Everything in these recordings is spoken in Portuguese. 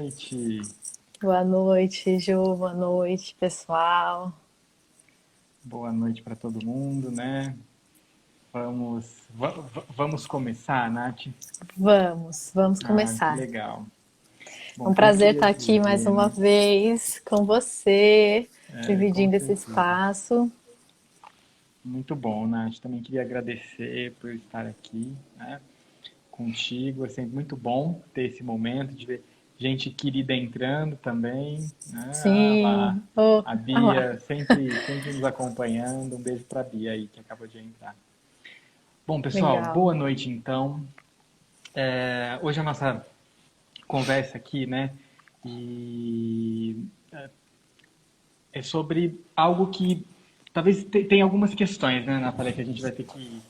Noite. Boa noite, Ju. Boa noite, pessoal. Boa noite para todo mundo, né? Vamos começar, Nath? Vamos Que começar. legal. É Bom, um sempre prazer queria estar aqui mais dizer, uma né? vez com você, Com dividindo esse certeza. espaço. Muito bom, Nath. Também queria agradecer por estar aqui, né? Contigo. É sempre muito bom ter esse momento de ver gente querida entrando também, né? Ah, lá. Sim. Oh, A ah lá. Bia sempre nos acompanhando. Um beijo para a Bia aí, que acabou de entrar. Bom, pessoal, Legal. boa noite então. Hoje a nossa conversa aqui, né, e é sobre algo que talvez tenha algumas questões, né, Natália, que a gente vai ter que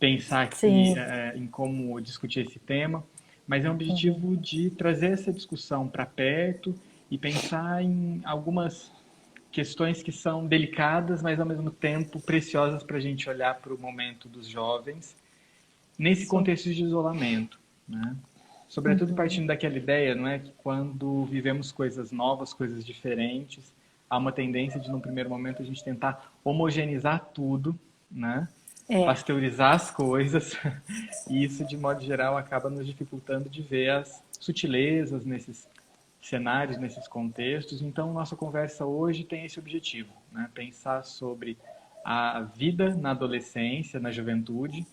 pensar aqui Sim. em como discutir esse tema, mas é um Uhum. objetivo de trazer essa discussão para perto e pensar em algumas questões que são delicadas, mas ao mesmo tempo preciosas para a gente olhar para o momento dos jovens nesse Sim. contexto de isolamento, né? Sobretudo Uhum. partindo daquela ideia, não é, que quando vivemos coisas novas, coisas diferentes, há uma tendência de, num primeiro momento, a gente tentar homogeneizar tudo, né? É. Pasteurizar as coisas, e isso, de modo geral, acaba nos dificultando de ver as sutilezas nesses cenários, nesses contextos. Então, nossa conversa hoje tem esse objetivo, né? Pensar sobre a vida na adolescência, na juventude,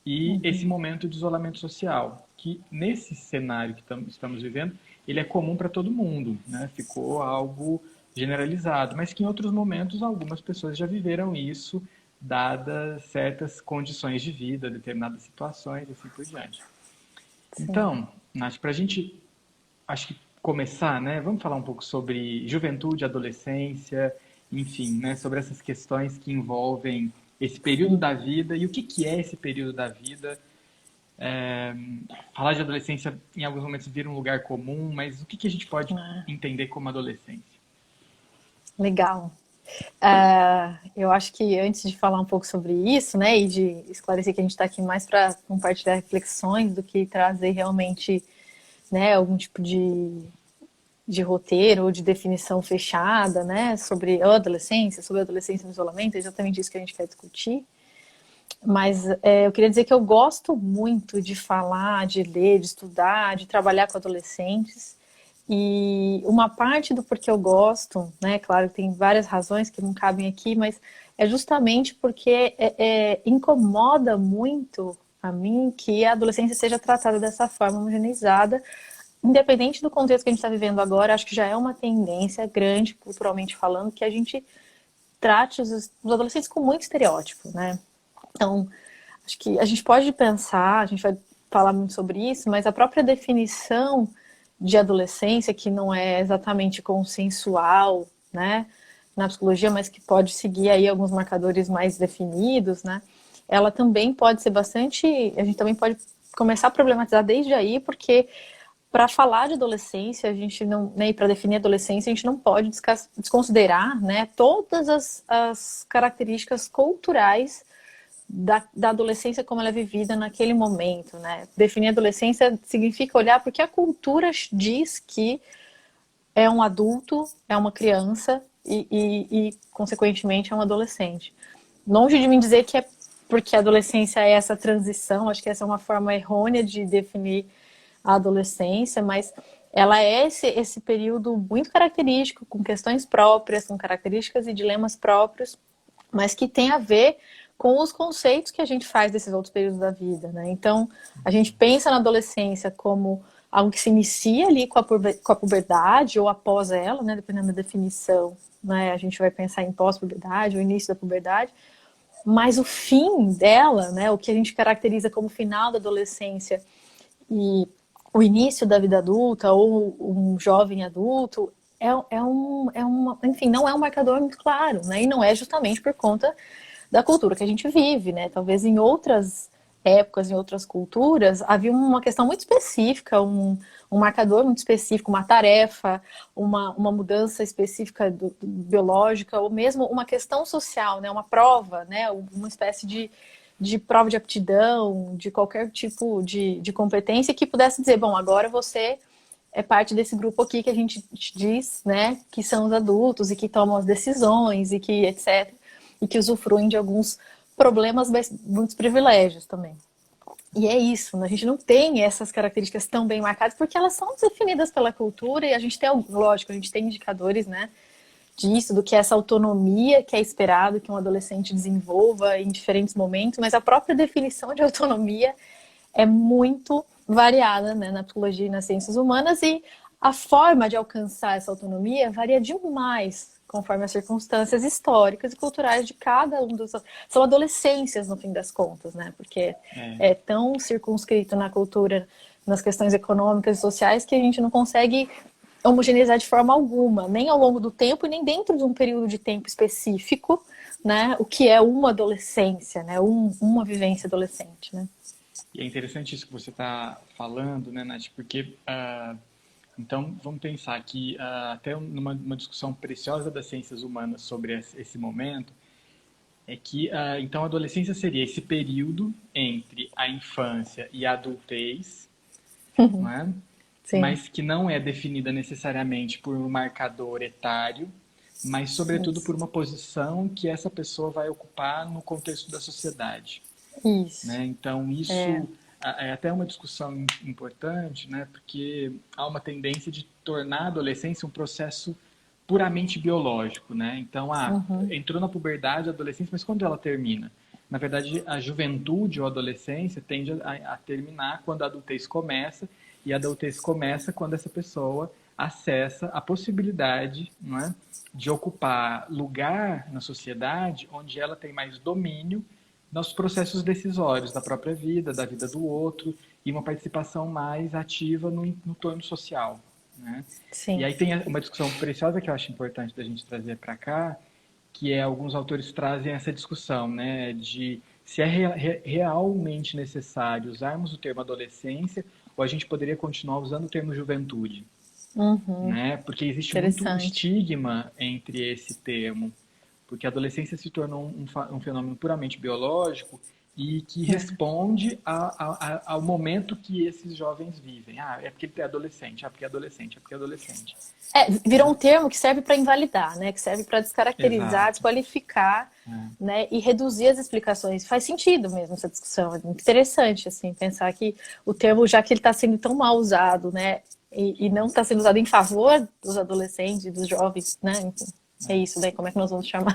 e esse Uhum. momento de isolamento social, que nesse cenário que estamos vivendo, ele é comum para todo mundo, né? Ficou algo generalizado, mas que em outros momentos algumas pessoas já viveram isso, dadas certas condições de vida, determinadas situações, e assim por diante. Sim. Então, Nath, para a gente, acho que começar, né? Vamos falar um pouco sobre juventude, adolescência, enfim, né? Sobre essas questões que envolvem esse período Sim. da vida e o que que é esse período da vida. É, Falar de adolescência em alguns momentos vira um lugar comum, mas o que que a gente pode Ah, entender como adolescência? legal. Eu acho que antes de falar um pouco sobre isso, né, e de esclarecer que a gente está aqui mais para compartilhar reflexões do que trazer realmente, né, algum tipo de roteiro ou de definição fechada, né, sobre a adolescência no isolamento, é exatamente isso que a gente quer discutir. Mas eu queria dizer que eu gosto muito de falar, de ler, de estudar, de trabalhar com adolescentes. E uma parte do porquê eu gosto, né, claro, tem várias razões que não cabem aqui, mas é justamente porque incomoda muito a mim que a adolescência seja tratada dessa forma homogeneizada, independente do contexto que a gente está vivendo agora. Acho que já é uma tendência grande, culturalmente falando, que a gente trate os adolescentes com muito estereótipo, né? Então, acho que a gente pode pensar, a gente vai falar muito sobre isso, mas a própria definição de adolescência, que não é exatamente consensual, né, na psicologia, mas que pode seguir aí alguns marcadores mais definidos, né, ela também pode ser bastante, a gente também pode começar a problematizar desde aí, porque para falar de adolescência, a gente não, né, e para definir adolescência, a gente não pode desconsiderar, né, todas as características culturais da adolescência como ela é vivida naquele momento, né? Definir adolescência significa olhar porque a cultura diz que é um adulto, é uma criança consequentemente, é um adolescente. Longe de mim dizer que é porque a adolescência é essa transição, acho que essa é uma forma errônea de definir a adolescência, mas ela é esse período muito característico, com questões próprias, com características e dilemas próprios, mas que tem a ver com os conceitos que a gente faz desses outros períodos da vida, né? Então, a gente pensa na adolescência como algo que se inicia ali com a puberdade ou após ela, né? Dependendo da definição, né? A gente vai pensar em pós-puberdade ou início da puberdade, mas o fim dela, né? O que a gente caracteriza como final da adolescência e o início da vida adulta ou um jovem adulto enfim, não é um marcador muito claro, né? E não é justamente por conta da cultura que a gente vive, né? Talvez em outras épocas, em outras culturas, havia uma questão muito específica, um marcador muito específico, uma tarefa, uma mudança específica biológica, ou mesmo uma questão social, né? Uma prova, né? Uma espécie de prova de aptidão, de qualquer tipo de competência que pudesse dizer, bom, agora você é parte desse grupo aqui que a gente diz, né, que são os adultos e que tomam as decisões e que etc. E que usufruem de alguns problemas, mas muitos privilégios também. E é isso, né? A gente não tem essas características tão bem marcadas porque elas são definidas pela cultura e a gente tem, lógico, a gente tem indicadores, né, disso, do que é essa autonomia que é esperado que um adolescente desenvolva em diferentes momentos, mas a própria definição de autonomia é muito variada, né, na psicologia e nas ciências humanas, e a forma de alcançar essa autonomia varia demais conforme as circunstâncias históricas e culturais de cada um dos... São adolescências, no fim das contas, né? Porque é tão circunscrito na cultura, nas questões econômicas e sociais, que a gente não consegue homogeneizar de forma alguma, nem ao longo do tempo e nem dentro de um período de tempo específico, né? O que é uma adolescência, né? Uma vivência adolescente, né? E é interessante isso que você está falando, né, Nath? Porque, então, vamos pensar que até numa discussão preciosa das ciências humanas sobre esse momento, é que, então, a adolescência seria esse período entre a infância e a adultez, não é? Sim. Mas que não é definida necessariamente por um marcador etário, mas, sobretudo, por uma posição que essa pessoa vai ocupar no contexto da sociedade. Isso. Né? Então, isso é até uma discussão importante, né? Porque há uma tendência de tornar a adolescência um processo puramente biológico. Né? Então, entrou na puberdade, a adolescência, mas quando ela termina? Na verdade, a juventude ou a adolescência tende a terminar quando a adultez começa, e a adultez começa quando essa pessoa acessa a possibilidade, não é, de ocupar lugar na sociedade onde ela tem mais domínio nos processos decisórios da própria vida, da vida do outro, e uma participação mais ativa no entorno social. Né? Sim. E aí tem uma discussão preciosa que eu acho importante da gente trazer para cá, que é alguns autores trazem essa discussão, né, de se é realmente necessário usarmos o termo adolescência ou a gente poderia continuar usando o termo juventude. Né? Porque existe muito estigma entre esse termo. Porque a adolescência se tornou um fenômeno puramente biológico e que responde ao momento que esses jovens vivem. É porque ele é adolescente, porque é adolescente, porque é adolescente. Virou um termo que serve para invalidar, né? Que serve para descaracterizar, Exato. Desqualificar, né? E reduzir as explicações. Faz sentido mesmo essa discussão. É interessante, assim, pensar que o termo, já que ele está sendo tão mal usado, né? E não está sendo usado em favor dos adolescentes, dos jovens, né? Enfim. É isso, daí como é que nós vamos chamar?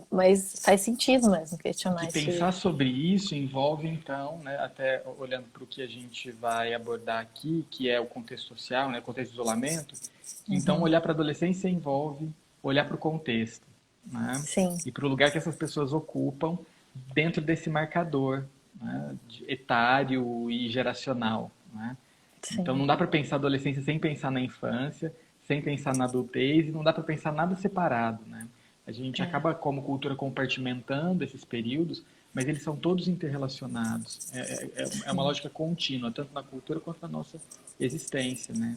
Mas faz sentido mesmo questionar isso. E pensar sobre isso envolve, então, né, até olhando para o que a gente vai abordar aqui, que é o contexto social, né, o contexto de isolamento. Então, olhar para a adolescência envolve olhar para o contexto, né? Sim. E para o lugar que essas pessoas ocupam dentro desse marcador, né, etário e geracional. Né? Então, não dá para pensar a adolescência sem pensar na infância, sem pensar na adultez, e não dá para pensar nada separado, né? A gente acaba, como cultura, compartimentando esses períodos, mas eles são todos interrelacionados. É uma lógica contínua, tanto na cultura quanto na nossa existência, né?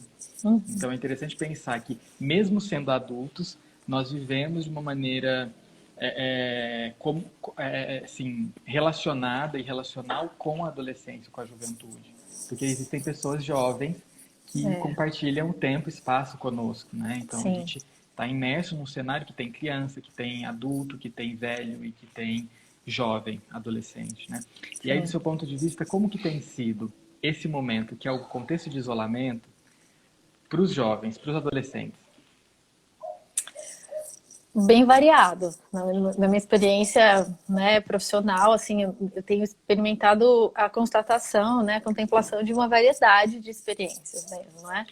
Então é interessante pensar que, mesmo sendo adultos, nós vivemos de uma maneira assim, relacionada e relacional com a adolescência, com a juventude. Porque existem pessoas jovens que compartilham tempo e espaço conosco, né? Então, a gente está imerso num cenário que tem criança, que tem adulto, que tem velho e que tem jovem, adolescente, né? E aí, do seu ponto de vista, como que tem sido esse momento, que é o contexto de isolamento, para os jovens, para os adolescentes? Bem variado. Na minha experiência, né, profissional, assim, eu tenho experimentado a constatação, né, a contemplação de uma variedade de experiências mesmo, né?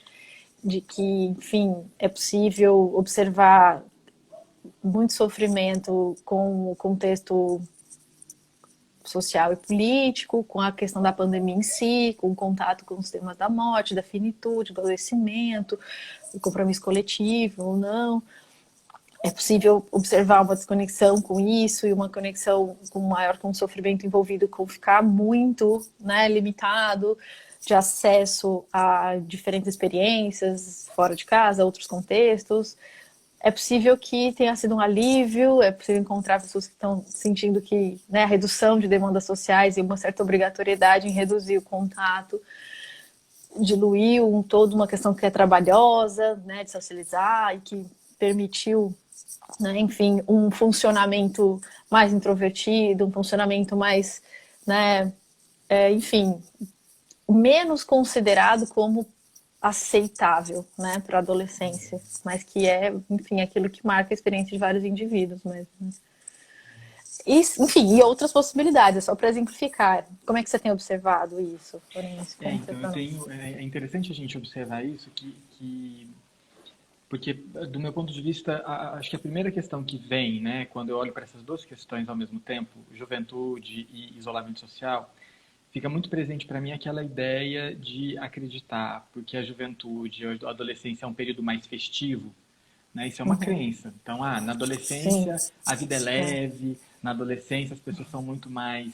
De que, enfim, é possível observar muito sofrimento com o contexto social e político, com a questão da pandemia em si, com o contato com os temas da morte, da finitude, do adoecimento, do compromisso coletivo ou não. É possível observar uma desconexão com isso e uma conexão com o sofrimento envolvido, com ficar muito, né, limitado de acesso a diferentes experiências fora de casa, outros contextos. É possível que tenha sido um alívio, é possível encontrar pessoas que estão sentindo que, né, a redução de demandas sociais e uma certa obrigatoriedade em reduzir o contato diluiu toda uma questão que é trabalhosa, né, de socializar e que permitiu, né, enfim, um funcionamento mais introvertido, um funcionamento mais, né, enfim, menos considerado como aceitável, né, para a adolescência, mas que é, enfim, aquilo que marca a experiência de vários indivíduos mesmo. Né? E, enfim, e outras possibilidades, só para exemplificar. Como é que você tem observado isso, Florencio? Então é interessante a gente observar isso, porque do meu ponto de vista, acho que a primeira questão que vem, né, quando eu olho para essas duas questões ao mesmo tempo, juventude e isolamento social, fica muito presente para mim aquela ideia de acreditar, porque a juventude, a adolescência é um período mais festivo, né? Isso é uma crença. Então, na Sim, adolescência a vida é leve, na adolescência as pessoas são muito mais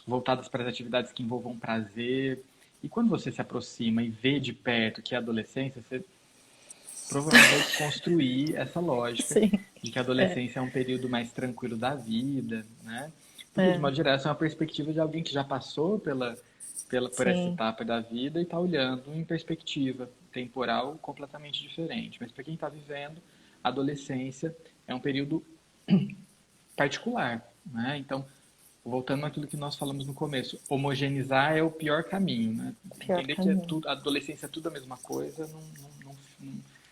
voltadas para as atividades que envolvam prazer. E quando você se aproxima e vê de perto que é a adolescência, você provavelmente vai desconstruir essa lógica sim, de que a adolescência é um período mais tranquilo da vida, né? Porque, de é, modo geral, essa é uma perspectiva de alguém que já passou por essa sim, etapa da vida e está olhando em perspectiva temporal completamente diferente. Mas para quem está vivendo, a adolescência é um período particular, né? Então, voltando àquilo que nós falamos no começo, homogeneizar é o pior caminho, né? pior Entender que caminho. a adolescência é tudo a mesma coisa não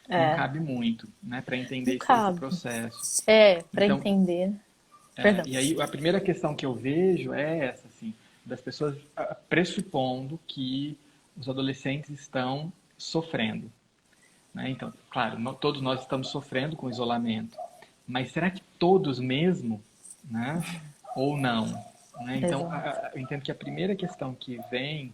É, cabe muito, né, para não entender esse cabe. processo. Para Então, entender. Perdão. e aí a primeira questão que eu vejo é essa, assim, das pessoas pressupondo que os adolescentes estão sofrendo, né? Então, claro, todos nós estamos sofrendo com o isolamento, mas será que todos mesmo, né? Ou não? Né? Então, Exato. eu entendo que a primeira questão que vem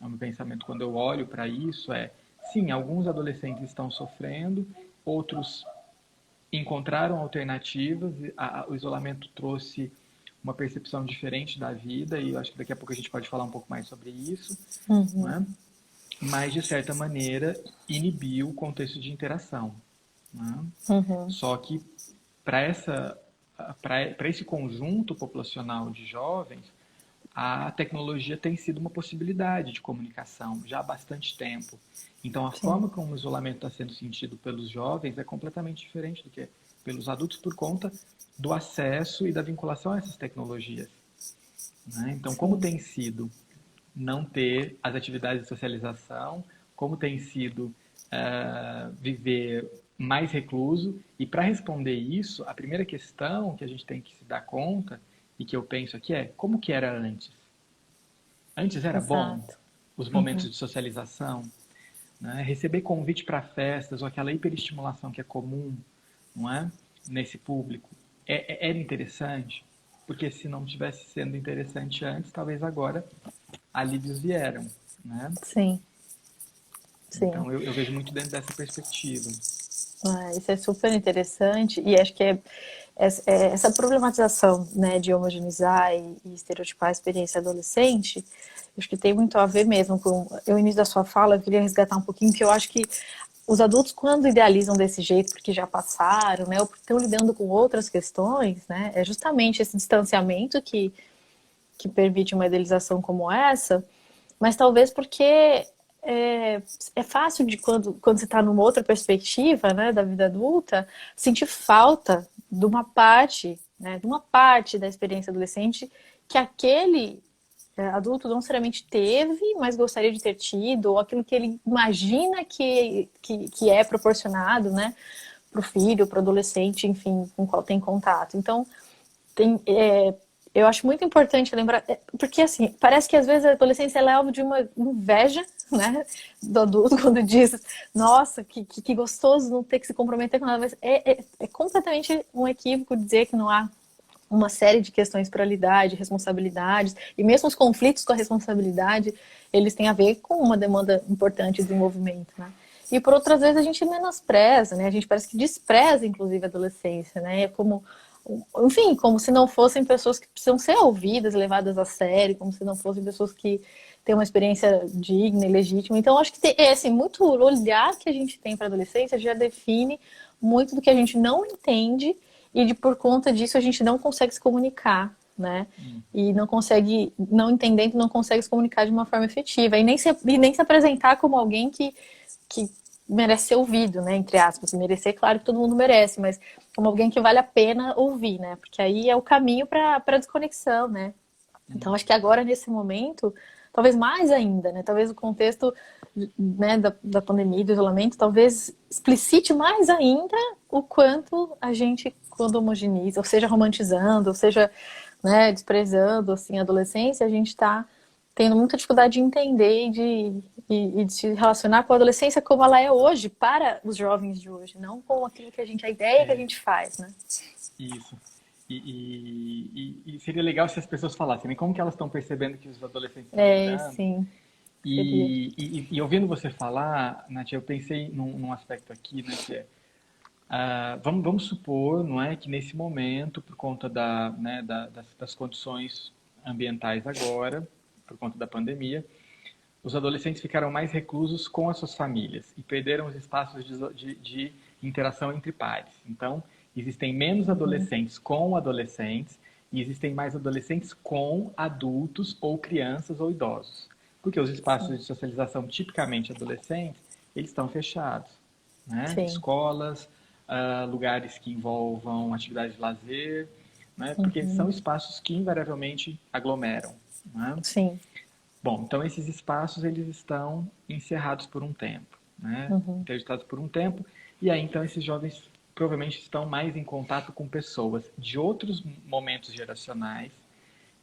ao meu pensamento quando eu olho para isso é, sim, alguns adolescentes estão sofrendo, outros encontraram alternativas, o isolamento trouxe uma percepção diferente da vida, e eu acho que daqui a pouco a gente pode falar um pouco mais sobre isso, Uhum, né? Mas, de certa maneira, inibiu o contexto de interação. Né? uhum, Só que para esse conjunto populacional de jovens, a tecnologia tem sido uma possibilidade de comunicação já há bastante tempo. Então, a sim, forma como o isolamento está sendo sentido pelos jovens é completamente diferente do que pelos adultos por conta do acesso e da vinculação a essas tecnologias. Né? Então, como sim, tem sido não ter as atividades de socialização, como tem sido viver mais recluso. E para responder isso, a primeira questão que a gente tem que se dar conta, e que eu penso aqui é, como que era antes? Antes era bom exato. os momentos Uhum, de socialização, né? Receber convite para festas ou aquela hiperestimulação que é comum, não é? Nesse público. Era interessante, porque se não tivesse sendo interessante antes, talvez agora alívios vieram, né? sim, sim. Então eu vejo muito dentro dessa perspectiva. Isso é super interessante e acho que essa problematização, né, de homogeneizar e estereotipar a experiência adolescente, acho que tem muito a ver mesmo com o início da sua fala. Eu queria resgatar um pouquinho que eu acho que os adultos, quando idealizam desse jeito, porque já passaram, né, ou porque estão lidando com outras questões, né, é justamente esse distanciamento que permite uma idealização como essa, mas talvez porque é fácil de quando você está numa outra perspectiva, né, da vida adulta, sentir falta de uma parte da experiência adolescente que aquele adulto não necessariamente teve, mas gostaria de ter tido, ou aquilo que ele imagina que é proporcionado, né, para o filho, para o adolescente, enfim, com qual tem contato. Então, tem, eu acho muito importante lembrar, porque assim, parece que às vezes a adolescência é alvo de uma inveja, né, do adulto, quando diz, nossa, que gostoso não ter que se comprometer com nada, mas é completamente um equívoco dizer que não há uma série de questões para lidar, de responsabilidades, e mesmo os conflitos com a responsabilidade, eles têm a ver com uma demanda importante de desenvolvimento, né? E por outras vezes a gente menospreza, né? A gente parece que despreza, inclusive, a adolescência, né? Como, enfim, como se não fossem pessoas que precisam ser ouvidas, levadas a sério, como se não fossem pessoas que têm uma experiência digna e legítima. Então, acho que assim, muito o olhar que a gente tem para a adolescência já define muito do que a gente não entende e por conta disso a gente não consegue se comunicar, né? E não consegue, não entendendo, não consegue se comunicar de uma forma efetiva. E nem se apresentar como alguém que merece ser ouvido, né? Entre aspas. Merecer, claro que todo mundo merece, mas como alguém que vale a pena ouvir, né? Porque aí é o caminho para a desconexão, né? Então, acho que agora, nesse momento, talvez mais ainda, né? Talvez o contexto, né, da pandemia, do isolamento, talvez explicite mais ainda o quanto a gente, quando homogeneiza, ou seja, romantizando, ou seja, né, desprezando, assim, a adolescência, a gente está tendo muita dificuldade de entender e de se relacionar com a adolescência como ela é hoje, para os jovens de hoje, não com aquilo que a ideia que a É, gente faz, né? isso. E seria legal se as pessoas falassem, né? Como que elas estão percebendo que os adolescentes estão É, lidando. sim, seria. E ouvindo você falar, Nath, eu pensei num aspecto aqui, né, que é, vamos supor, não é, que nesse momento, por conta né, das condições ambientais agora, por conta da pandemia, os adolescentes ficaram mais reclusos com as suas famílias e perderam os espaços de interação entre pares. Então, existem menos adolescentes com adolescentes e existem mais adolescentes com adultos ou crianças ou idosos. Porque os espaços de socialização tipicamente adolescentes, eles estão fechados, né? Sim, Escolas, lugares que envolvam atividades de lazer, né? Porque são uhum, espaços que invariavelmente aglomeram, né? sim, Bom, então esses espaços eles estão encerrados por um tempo, né? uhum, Interditados por um tempo, e aí então esses jovens provavelmente estão mais em contato com pessoas de outros momentos geracionais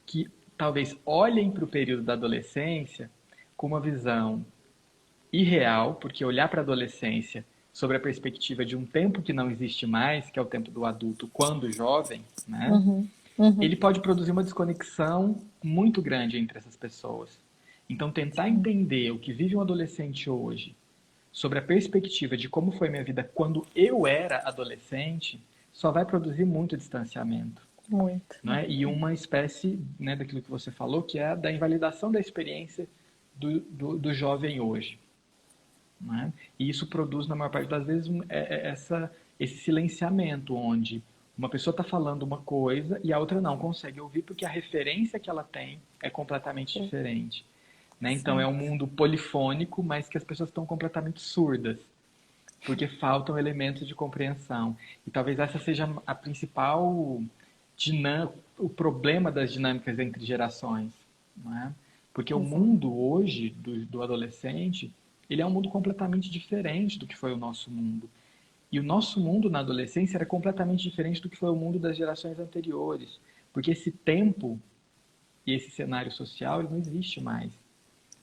que talvez olhem para o período da adolescência com uma visão irreal, porque olhar para a adolescência sobre a perspectiva de um tempo que não existe mais, que é o tempo do adulto quando jovem, né? uhum, uhum, Ele pode produzir uma desconexão muito grande entre essas pessoas. Então, tentar sim, entender o que vive um adolescente hoje, sobre a perspectiva de como foi minha vida quando eu era adolescente, só vai produzir muito distanciamento. muito. Não é? E uma espécie, né, daquilo que você falou, que é a da invalidação da experiência do jovem hoje. Não é? E isso produz, na maior parte das vezes, esse silenciamento, onde uma pessoa está falando uma coisa e a outra não consegue ouvir porque a referência que ela tem é completamente diferente. Né? Então é Sim, um mundo polifônico, mas que as pessoas estão completamente surdas, porque faltam elementos de compreensão. E talvez essa seja a principal o problema das dinâmicas entre gerações. Não é? Porque o exato. mundo hoje do adolescente, ele é um mundo completamente diferente do que foi o nosso mundo. E o nosso mundo na adolescência era completamente diferente do que foi o mundo das gerações anteriores. Porque esse tempo e esse cenário social ele não existe mais.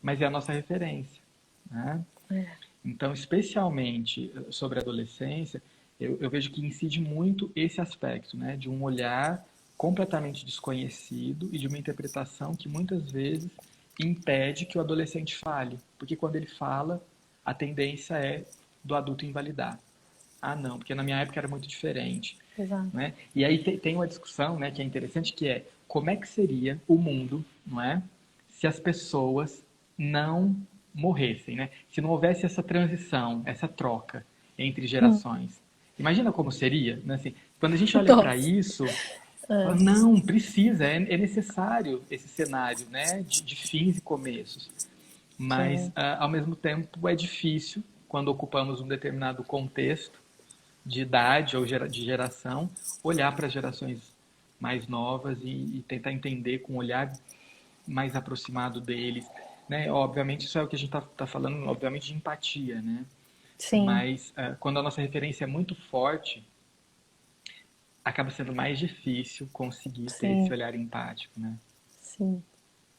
Mas é a nossa referência. Né? É, Então, especialmente sobre a adolescência, eu vejo que incide muito esse aspecto, né? De um olhar completamente desconhecido e de uma interpretação que muitas vezes impede que o adolescente fale. Porque quando ele fala, a tendência é do adulto invalidar. Ah, não, porque na minha época era muito diferente. exato. Né? E aí tem uma discussão, né, que é interessante, que é como é que seria o mundo, não é, se as pessoas não morressem, né? Se não houvesse essa transição, essa troca entre Hum, gerações. Imagina como seria, né? Assim, quando a gente olha para nossa. isso, fala, É, não, precisa, é necessário esse cenário, né, de fins e começos. Mas, sim, ao mesmo tempo, é difícil, quando ocupamos um determinado contexto, de idade ou de geração, olhar para as gerações mais novas e tentar entender com um olhar mais aproximado deles. Né? Obviamente, isso é o que a gente está falando, obviamente, de empatia, né? sim, Mas quando a nossa referência é muito forte, acaba sendo mais difícil conseguir ter esse sim, olhar empático, né? sim.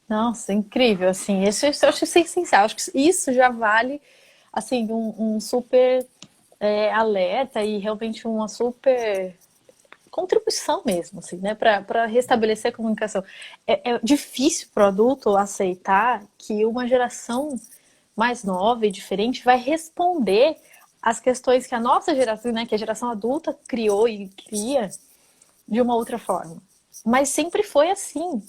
Nossa, incrível, assim, isso eu acho essencial, acho que isso já vale, assim, um super alerta e realmente uma super contribuição mesmo, assim, né, para restabelecer a comunicação. É difícil para o adulto aceitar que uma geração mais nova e diferente vai responder às questões que a nossa geração, né, que a geração adulta criou e cria de uma outra forma. Mas sempre foi assim.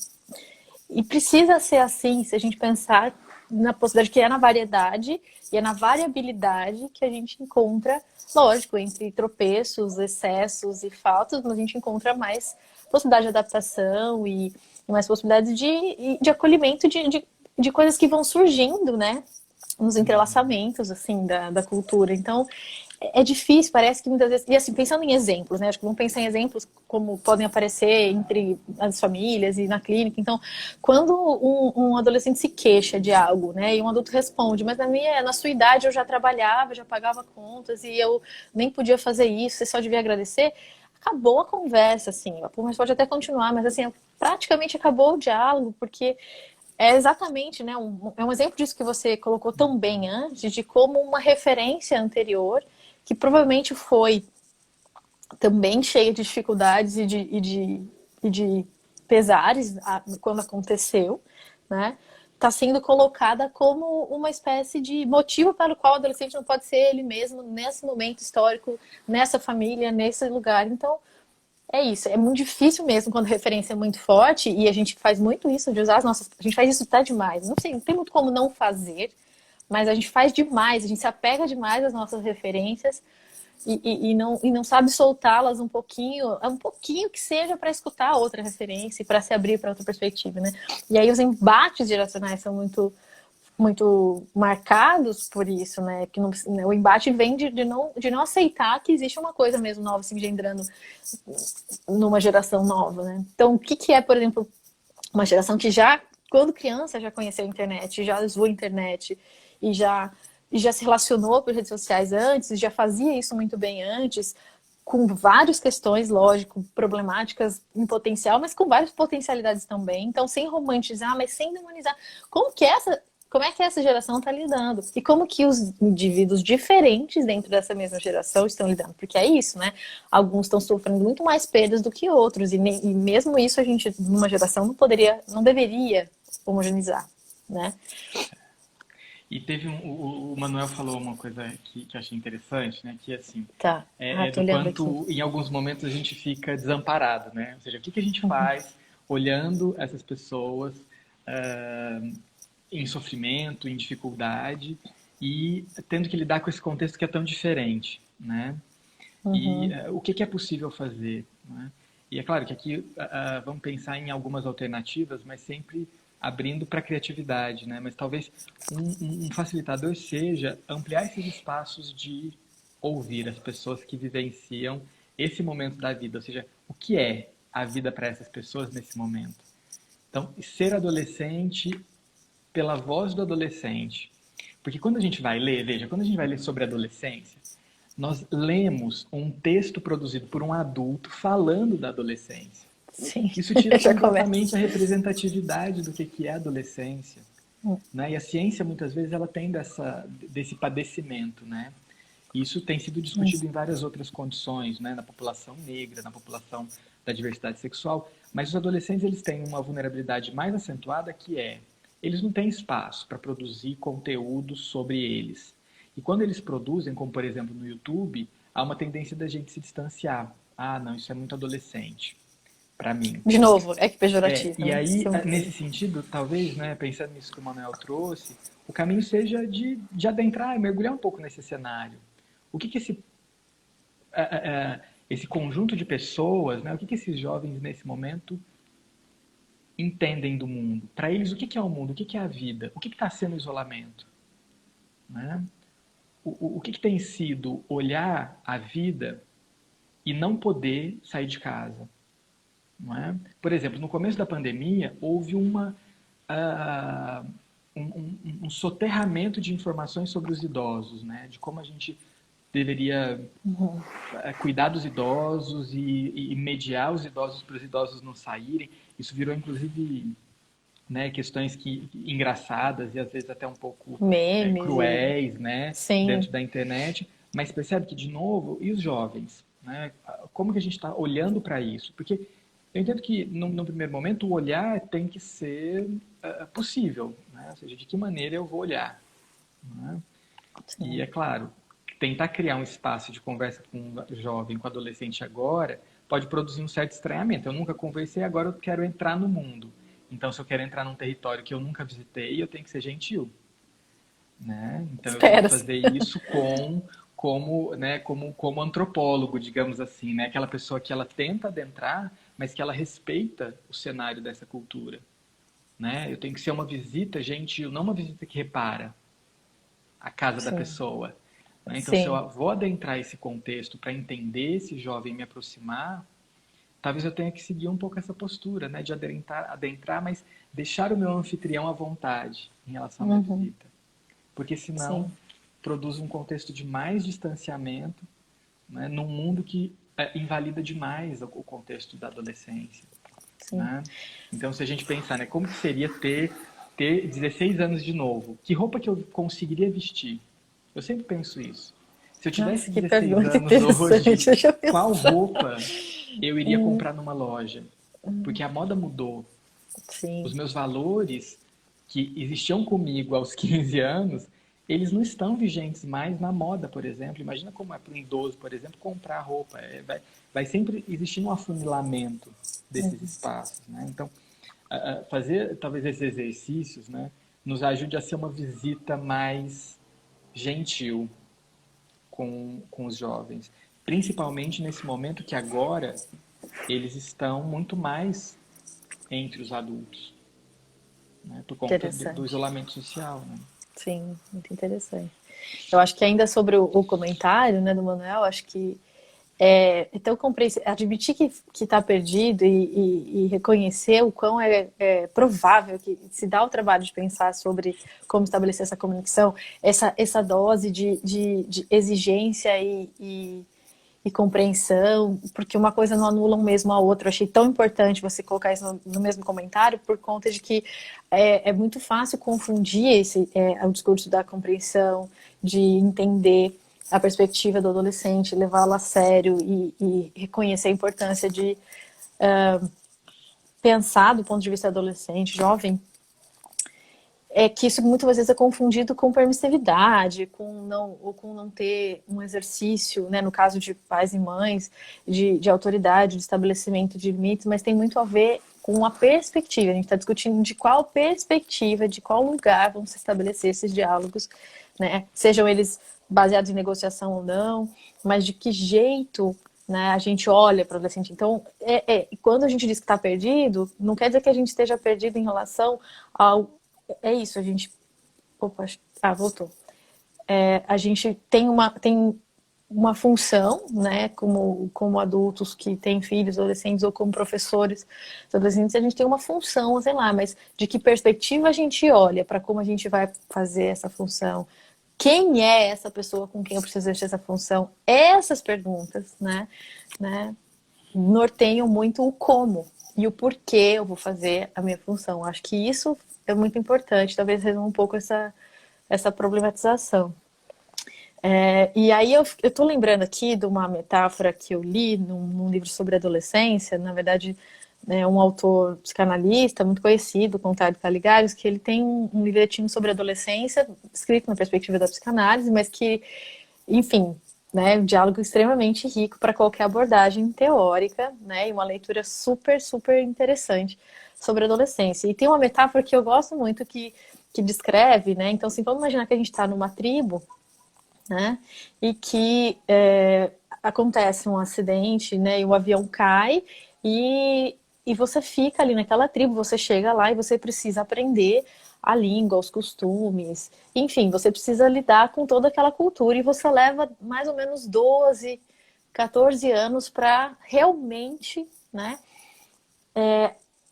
E precisa ser assim, se a gente pensar na possibilidade que é na variedade e é na variabilidade que a gente encontra, lógico, entre tropeços, excessos e faltas, mas a gente encontra mais possibilidade de adaptação e mais possibilidades de acolhimento de coisas que vão surgindo, né? Nos entrelaçamentos, assim, da cultura. Então, é difícil, parece que muitas vezes... E assim, pensando em exemplos, né? Acho que vamos pensar em exemplos como podem aparecer entre as famílias e na clínica. Então, quando um adolescente se queixa de algo, né? E um adulto responde, mas na sua idade eu já trabalhava, já pagava contas e eu nem podia fazer isso, você só devia agradecer. Acabou a conversa, assim. Mas pode até continuar, mas assim, praticamente acabou o diálogo, porque... É exatamente, né? É um exemplo disso que você colocou tão bem antes, de como uma referência anterior, que provavelmente foi também cheia de dificuldades e de pesares quando aconteceu, né? Está sendo colocada como uma espécie de motivo para o qual o adolescente não pode ser ele mesmo nesse momento histórico, nessa família, nesse lugar. Então, é isso, é muito difícil mesmo quando a referência é muito forte e a gente faz muito isso de usar as nossas. A gente faz isso até demais. Não sei, não tem muito como não fazer, mas a gente faz demais, a gente se apega demais às nossas referências e não sabe soltá-las um pouquinho que seja para escutar outra referência e para se abrir para outra perspectiva, né? E aí os embates geracionais são muito marcados por isso, né? Que não, o embate vem de não aceitar que existe uma coisa mesmo nova se engendrando numa geração nova, né? Então, o que é, por exemplo, uma geração que já, quando criança, já conheceu a internet, já usou a internet e já se relacionou por redes sociais antes, já fazia isso muito bem antes, com várias questões, lógico, problemáticas em potencial, mas com várias potencialidades também. Então, sem romantizar, mas sem demonizar. Como é que essa geração está lidando? E como que os indivíduos diferentes dentro dessa mesma geração estão lidando? Porque é isso, né? Alguns estão sofrendo muito mais perdas do que outros. E mesmo isso a gente, numa geração, não deveria homogeneizar, né? E teve o Manuel falou uma coisa que eu achei interessante, né? Que assim, Tá. Tô do olhando aqui. quanto em alguns momentos a gente fica desamparado, né? Ou seja, o que a gente faz olhando essas pessoas em sofrimento, em dificuldade e tendo que lidar com esse contexto que é tão diferente, né? E o que é possível fazer, né? E é claro que aqui vamos pensar em algumas alternativas, mas sempre abrindo para a criatividade, né? Mas talvez um facilitador seja ampliar esses espaços de ouvir as pessoas que vivenciam esse momento da vida, ou seja, o que é a vida para essas pessoas nesse momento. Então, ser adolescente pela voz do adolescente. Porque quando a gente vai ler, veja, quando a gente vai ler sobre adolescência, nós lemos um texto produzido por um adulto falando da adolescência. Sim, Isso tira já começa. completamente a representatividade do que é adolescência. Né? E a ciência, muitas vezes, ela tem desse padecimento. Né? Isso tem sido discutido em várias outras condições, né? Na população negra, na população da diversidade sexual. Mas os adolescentes eles têm uma vulnerabilidade mais acentuada que eles não têm espaço para produzir conteúdo sobre eles. E quando eles produzem, como por exemplo no YouTube, há uma tendência da gente se distanciar. Ah, não, isso é muito adolescente, para mim. De novo, é que pejorativo. E né? aí, nesse sentido, talvez, né, pensando nisso que o Manuel trouxe, o caminho seja de adentrar, mergulhar um pouco nesse cenário. O que esse conjunto de pessoas, né, o que esses jovens nesse momento entendem do mundo? Para eles, o que é o mundo? O que é a vida? O que está sendo o isolamento? Né? O que tem sido olhar a vida e não poder sair de casa? Não é? Por exemplo, no começo da pandemia, houve um soterramento de informações sobre os idosos, né? De como a gente deveria cuidar dos idosos e mediar os idosos para os idosos não saírem. Isso virou, inclusive, né, questões engraçadas e às vezes até um pouco Memes. cruéis, né, Sim. dentro da internet. Mas percebe que, de novo, e os jovens? Né? Como que a gente está olhando para isso? Porque eu entendo que, no primeiro momento, o olhar tem que ser possível. Né? Ou seja, de que maneira eu vou olhar? Né? E, é claro, tentar criar um espaço de conversa com um jovem, com um adolescente agora, pode produzir um certo estranhamento. Eu nunca conversei, agora eu quero entrar no mundo. Então, se eu quero entrar num território que eu nunca visitei, eu tenho que ser gentil, né? Então, eu tenho que Espera-se. fazer isso como antropólogo, digamos assim, né? Aquela pessoa que ela tenta adentrar, mas que ela respeita o cenário dessa cultura, né? Eu tenho que ser uma visita gentil, não uma visita que repara a casa da Sim, pessoa, né? Então, se sim. eu vou adentrar esse contexto para entender esse jovem e me aproximar, talvez eu tenha que seguir um pouco essa postura, né? De adentrar, mas deixar o meu anfitrião à vontade em relação à minha Uhum, visita. Porque senão sim, produz um contexto de mais distanciamento, né? Num mundo que invalida demais o contexto da adolescência, sim. né? Então, se a gente pensar, né, como que seria ter 16 anos de novo? Que roupa que eu conseguiria vestir? Eu sempre penso isso. Se eu tivesse Nossa, que 16 pergunta anos hoje, interessante. Deixa eu qual pensar. roupa eu iria comprar numa loja? Porque a moda mudou. Os Sim, meus valores que existiam comigo aos 15 anos, eles não estão vigentes mais na moda, por exemplo. Imagina como é para um idoso, por exemplo, comprar roupa. Vai sempre existir um afunilamento desses espaços, né? Então, fazer talvez esses exercícios, né, nos ajude a ser uma visita mais gentil com os jovens, principalmente nesse momento que agora eles estão muito mais entre os adultos, né, por conta do interessante. isolamento social, né? Sim, muito interessante. Eu acho que ainda sobre o comentário, né, do Manuel, acho que então admitir que está perdido e reconhecer o quão é provável que se dá o trabalho de pensar sobre como estabelecer essa conexão, essa dose de exigência e compreensão, porque uma coisa não anula um mesmo a outra. Eu achei tão importante você colocar isso no mesmo comentário, por conta de que é muito fácil confundir o discurso da compreensão, de entender a perspectiva do adolescente, levá-lo a sério e reconhecer a importância de pensar do ponto de vista adolescente, jovem, que isso muitas vezes é confundido com permissividade, com não ter um exercício, né, no caso de pais e mães, de autoridade, de estabelecimento de limites, mas tem muito a ver com a perspectiva. A gente está discutindo de qual perspectiva, de qual lugar vão se estabelecer esses diálogos, né? Sejam eles baseados em negociação ou não, mas de que jeito, né, a gente olha para o adolescente. Então, quando a gente diz que está perdido, não quer dizer que a gente esteja perdido em relação ao é isso, a gente. Opa, voltou. A gente tem uma função, né, como adultos que têm filhos, adolescentes, ou como professores adolescentes, a gente tem uma função, sei lá, mas de que perspectiva a gente olha para como a gente vai fazer essa função? Quem é essa pessoa com quem eu preciso exercer essa função? Essas perguntas, né, norteiam muito o como e o porquê eu vou fazer a minha função. Acho que isso é muito importante, talvez resolva um pouco essa problematização. E aí eu tô lembrando aqui de uma metáfora que eu li num livro sobre adolescência, na verdade, né, um autor psicanalista muito conhecido, Conrado Caligares, que ele tem um livretinho sobre adolescência, escrito na perspectiva da psicanálise, mas que, enfim, né, um diálogo extremamente rico para qualquer abordagem teórica, né, e uma leitura super, super interessante sobre a adolescência. E tem uma metáfora que eu gosto muito que descreve, né, então assim, vamos imaginar que a gente está numa tribo, né, e que acontece um acidente, né, e o avião cai e você fica ali naquela tribo, você chega lá e você precisa aprender a língua, os costumes, enfim, você precisa lidar com toda aquela cultura e você leva mais ou menos 12, 14 anos para realmente, né,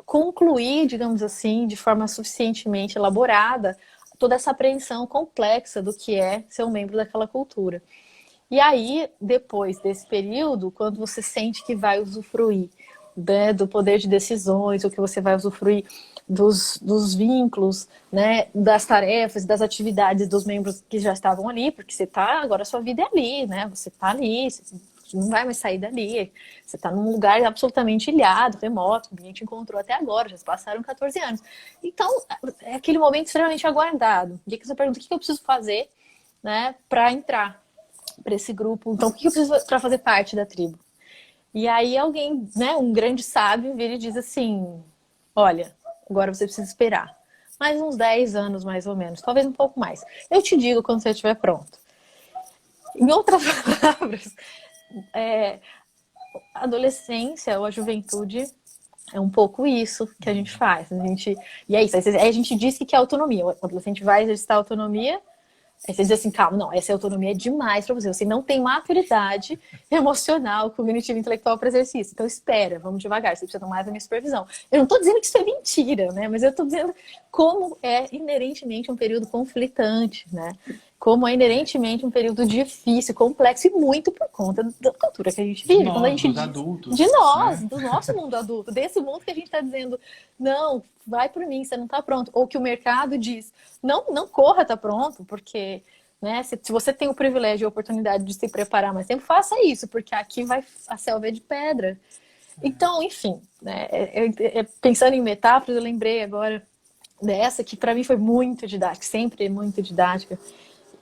concluir, digamos assim, de forma suficientemente elaborada, toda essa apreensão complexa do que é ser um membro daquela cultura. E aí, depois desse período, quando você sente que vai usufruir, né, do poder de decisões, ou que você vai usufruir dos vínculos, né, das tarefas, das atividades dos membros que já estavam ali, porque você tá, agora a sua vida é ali, né? Você tá ali, você não vai mais sair dali. Você está num lugar absolutamente ilhado, remoto, que ninguém te encontrou até agora, já se passaram 14 anos. Então, é aquele momento extremamente aguardado. E que você pergunta, o que eu preciso fazer, né, para entrar para esse grupo? Então, o que eu preciso para fazer parte da tribo? E aí alguém, né, um grande sábio, vira e diz assim, olha, agora você precisa esperar. Mais uns 10 anos, mais ou menos, talvez um pouco mais. Eu te digo quando você estiver pronto. Em outras palavras, a adolescência ou a juventude é um pouco isso que a gente faz. E é isso. Aí a gente diz que é autonomia. O adolescente vai exercitar autonomia. Aí você diz assim, calma, não, essa autonomia é demais para você. Você não tem maturidade emocional, cognitiva, intelectual para exercício. Então espera, vamos devagar, você precisa mais da minha supervisão. Eu não estou dizendo que isso é mentira, né? Mas eu estou dizendo como é inerentemente um período conflitante, né? Como é inerentemente um período difícil, complexo e muito por conta da cultura que a gente vive. Quando a gente Dos diz adultos, de nós, né? do nosso mundo adulto, desse mundo que a gente está dizendo, não, vai por mim, você não está pronto. Ou que o mercado diz, não corra, tá pronto, porque né, se você tem o privilégio e a oportunidade de se preparar mais tempo, faça isso, porque aqui a selva é de pedra. Então, enfim, né, pensando em metáforas, eu lembrei agora dessa que para mim foi muito didática, sempre muito didática,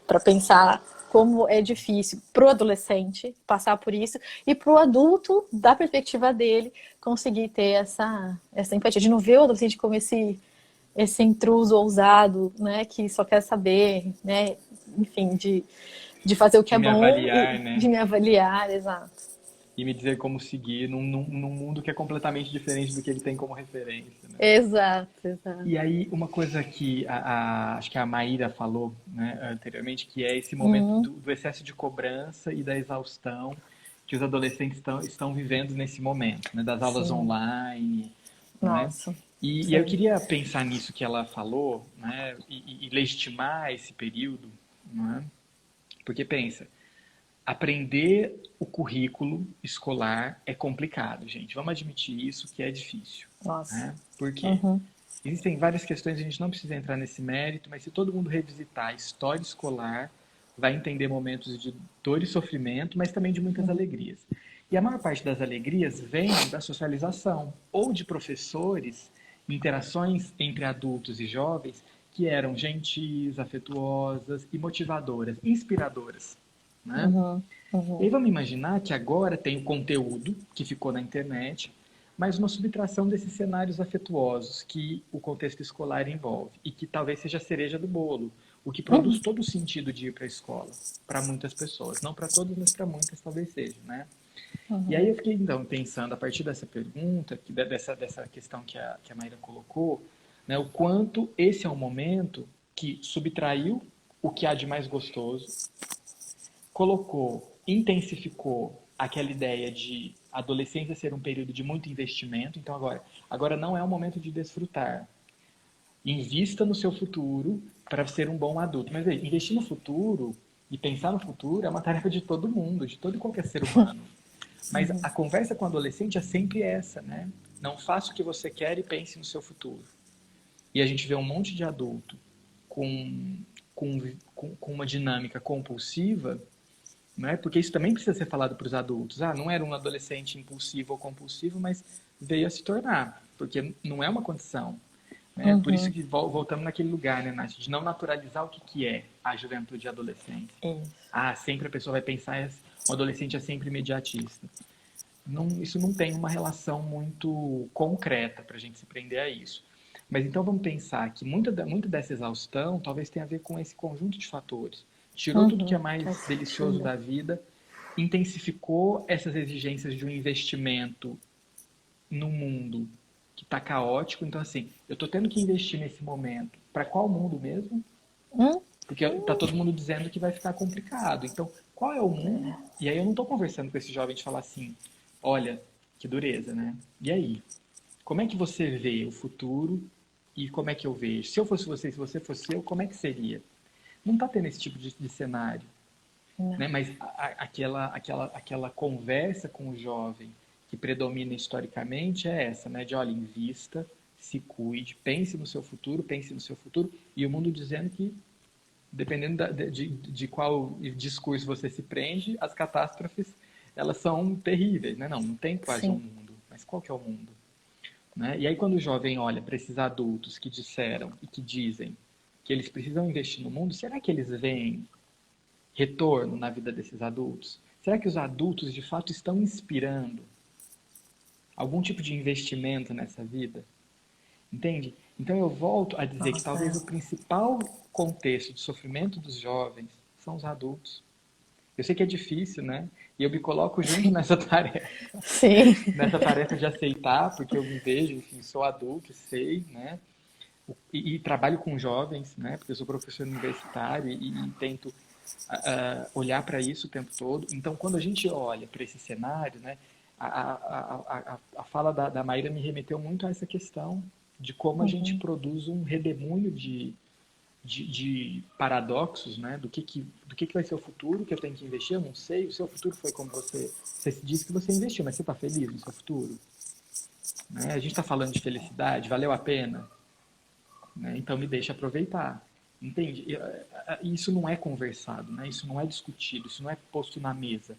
para pensar como é difícil para o adolescente passar por isso e para o adulto, da perspectiva dele, conseguir ter essa empatia, de não ver o adolescente como esse intruso ousado, né, que só quer saber, né, enfim, de fazer o que De é me bom avaliar, e de né? me avaliar, exato. E me dizer como seguir num mundo que é completamente diferente do que ele tem como referência, né? Exato, exato. E aí, uma coisa que acho que a Maíra falou, né, anteriormente, que é esse momento Uhum. do excesso de cobrança e da exaustão que os adolescentes estão vivendo nesse momento, né, das aulas Sim, online, né? nossa, E eu sim. queria pensar nisso que ela falou, né, e legitimar esse período, né? Porque pensa, aprender o currículo escolar é complicado, gente. Vamos admitir isso que é difícil, Nossa. né? Por quê? Uhum. Existem várias questões, a gente não precisa entrar nesse mérito, mas se todo mundo revisitar a história escolar, vai entender momentos de dor e sofrimento, mas também de muitas alegrias. E a maior parte das alegrias vem da socialização, ou de professores, interações entre adultos e jovens que eram gentis, afetuosas e motivadoras, inspiradoras, né? Uhum. E aí Uhum. vamos imaginar que agora tem o conteúdo que ficou na internet, mas uma subtração desses cenários afetuosos que o contexto escolar envolve e que talvez seja a cereja do bolo, o que produz Uhum. todo o sentido de ir para a escola, para muitas pessoas. Não para todas, mas para muitas talvez seja, né? E aí Uhum. eu fiquei então pensando, a partir dessa pergunta, dessa questão que a Maíra colocou, né, o quanto esse é um momento que subtraiu o que há de mais gostoso, colocou, intensificou aquela ideia de adolescência ser um período de muito investimento. Então agora não é o momento de desfrutar. Invista no seu futuro para ser um bom adulto. Mas aí, investir no futuro e pensar no futuro é uma tarefa de todo mundo, de todo e qualquer ser humano. Mas a conversa com o adolescente é sempre essa, né? Não faça o que você quer e pense no seu futuro. E a gente vê um monte de adulto com, com uma dinâmica compulsiva, né? Porque isso também precisa ser falado para os adultos. Ah, não era um adolescente impulsivo ou compulsivo, mas veio a se tornar, porque não é uma condição. Né? Por isso Uhum. que voltamos naquele lugar, né, Nath, de não naturalizar o que é a juventude e a adolescência. Isso. Ah, sempre a pessoa vai pensar, o adolescente é sempre imediatista. Não, isso não tem uma relação muito concreta para a gente se prender a isso. Mas então vamos pensar que muita dessa exaustão talvez tenha a ver com esse conjunto de fatores. Tirou tudo que é Uhum. Faz mais delicioso sentido. da vida, intensificou essas exigências de um investimento no mundo que está caótico. Então, assim, eu estou tendo que investir nesse momento. Para qual mundo mesmo? Hum? Porque está todo mundo dizendo que vai ficar complicado. Então, qual é o mundo? E aí eu não estou conversando com esse jovem de falar assim, olha, que dureza, né? E aí? Como é que você vê o futuro e como é que eu vejo? Se eu fosse você, se você fosse eu, como é que seria? Não está tendo esse tipo de cenário, né? Não. Mas aquela conversa com o jovem que predomina historicamente é essa, né? De olha, invista, se cuide, pense no seu futuro, e o mundo dizendo que, dependendo de qual discurso você se prende, as catástrofes elas são terríveis, né? Não tem quase um Sim. mundo, mas qual que é o mundo? Né? E aí quando o jovem olha para esses adultos que disseram e que dizem que eles precisam investir no mundo, será que eles veem retorno na vida desses adultos? Será que os adultos de fato estão inspirando algum tipo de investimento nessa vida? entende? Então eu volto a dizer que talvez o Nossa, principal contexto de sofrimento dos jovens são os adultos. Eu sei que é difícil, né? E eu me coloco junto sim, nessa tarefa de aceitar, porque eu me vejo, enfim, sou adulto, sei, né? E trabalho com jovens, né? Porque eu sou professor universitário e tento olhar para isso o tempo todo. Então, quando a gente olha para esse cenário, né? A fala da Maíra me remeteu muito a essa questão de como a gente uhum, produz um redemoinho de paradoxos, né? Do que vai ser o futuro que eu tenho que investir, eu não sei. O seu futuro foi como você disse que você investiu, mas você está feliz no seu futuro? Né? A gente está falando de felicidade, valeu a pena? Né? Então me deixa aproveitar. Entende? Isso não é conversado, né? Isso não é discutido, isso não é posto na mesa.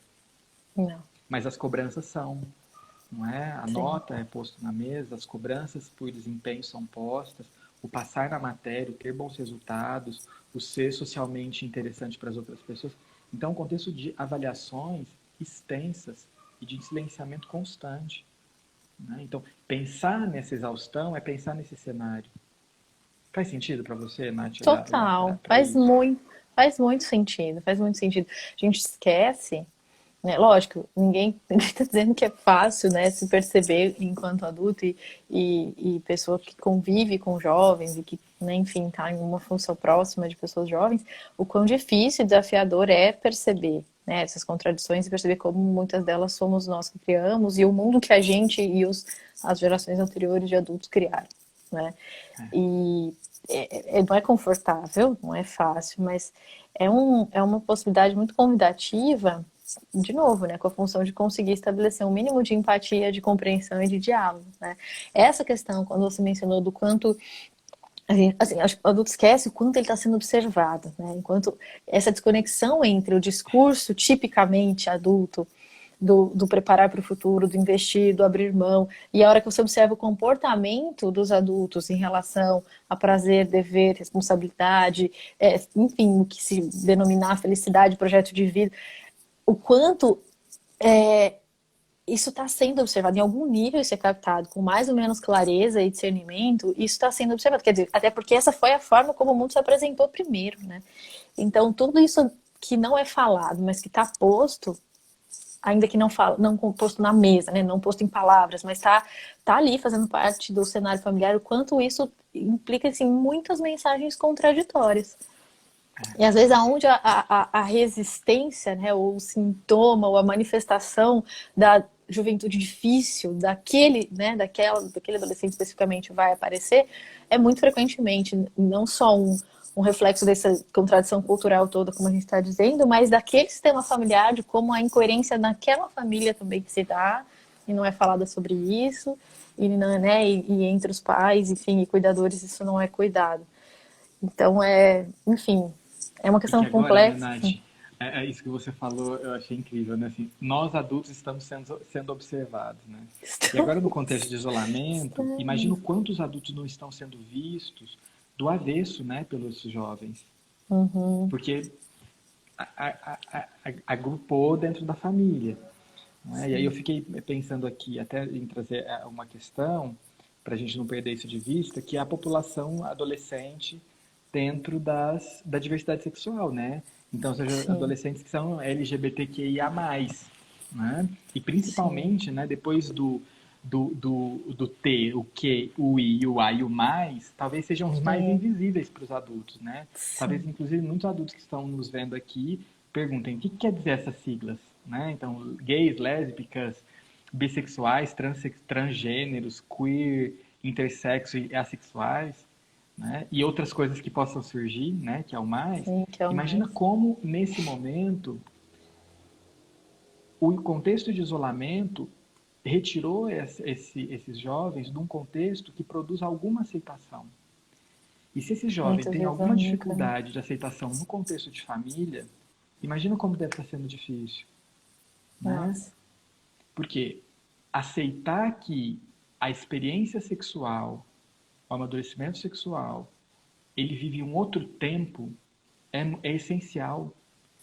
não, Mas as cobranças são. Não é? A sim, nota é posta na mesa, as cobranças por desempenho são postas, o passar na matéria, o ter bons resultados, o ser socialmente interessante para as outras pessoas. Então, um contexto de avaliações extensas e de silenciamento constante. Né? Então, pensar nessa exaustão é pensar nesse cenário. Faz sentido para você, Nath, olhar total, para isso? faz muito sentido, faz muito sentido. A gente esquece, né? Lógico, ninguém está dizendo que é fácil, né, se perceber enquanto adulto e pessoa que convive com jovens e que, né, enfim, está em uma função próxima de pessoas jovens, o quão difícil e desafiador é perceber, né, essas contradições e perceber como muitas delas somos nós que criamos e o mundo que a gente e as gerações anteriores de adultos criaram, né? E não é confortável, não é fácil, mas é uma possibilidade muito convidativa, de novo, né, com a função de conseguir estabelecer um mínimo de empatia, de compreensão e de diálogo, né? Essa questão, quando você mencionou do quanto assim, acho que o adulto esquece o quanto ele está sendo observado, né? Enquanto essa desconexão entre o discurso tipicamente adulto do preparar para o futuro, do investir, do abrir mão, e a hora que você observa o comportamento dos adultos em relação a prazer, dever, responsabilidade, enfim, o que se denominar felicidade, projeto de vida, o quanto isso está sendo observado em algum nível, isso é captado com mais ou menos clareza e discernimento, isso está sendo observado. Quer dizer, até porque essa foi a forma como o mundo se apresentou primeiro, né? Então, tudo isso que não é falado, mas que está posto, ainda que não fala, não posto na mesa, né? Não posto em palavras, mas tá ali fazendo parte do cenário familiar, o quanto isso implica assim, muitas mensagens contraditórias. E às vezes aonde a resistência, né, ou o sintoma, ou a manifestação da juventude difícil, daquele adolescente especificamente vai aparecer, é muito frequentemente não só um reflexo dessa contradição cultural toda, como a gente está dizendo, mas daquele sistema familiar, de como a incoerência naquela família também que se dá, e não é falada sobre isso, e, né, e entre os pais, enfim, e cuidadores, isso não é cuidado. Então, enfim, é uma questão Porque agora, né, complexa. Nath, isso que você falou, eu achei incrível, né? Assim, nós adultos estamos sendo observados, né? E Estou, agora, no contexto de isolamento, imagina o quanto os adultos não estão sendo vistos do avesso, né, pelos jovens. uhum, Porque agrupou dentro da família. Né? E aí eu sim, fiquei pensando aqui, até em trazer uma questão, para a gente não perder isso de vista, que é a população adolescente dentro da diversidade sexual, né? Então, sejam sim, adolescentes que são LGBTQIA+, né? E sim, principalmente, né, depois do T, o Q, o I, o A e o mais, talvez sejam os mais sim, invisíveis para os adultos, né? Talvez, sim, inclusive, muitos adultos que estão nos vendo aqui perguntem o que quer dizer essas siglas, né? Então, gays, lésbicas, bissexuais, transgêneros, queer, intersexo e assexuais, né? E outras coisas que possam surgir, né? Que é o mais. sim, que é o Imagina mais. como, nesse momento, o contexto de isolamento retirou esses jovens de um contexto que produz alguma aceitação. E se esses jovens Muitas têm vezes alguma nunca, né? dificuldade de aceitação no contexto de família, imagina como deve estar sendo difícil, né? Nossa, Porque aceitar que a experiência sexual, o amadurecimento sexual, ele vive um outro tempo é essencial,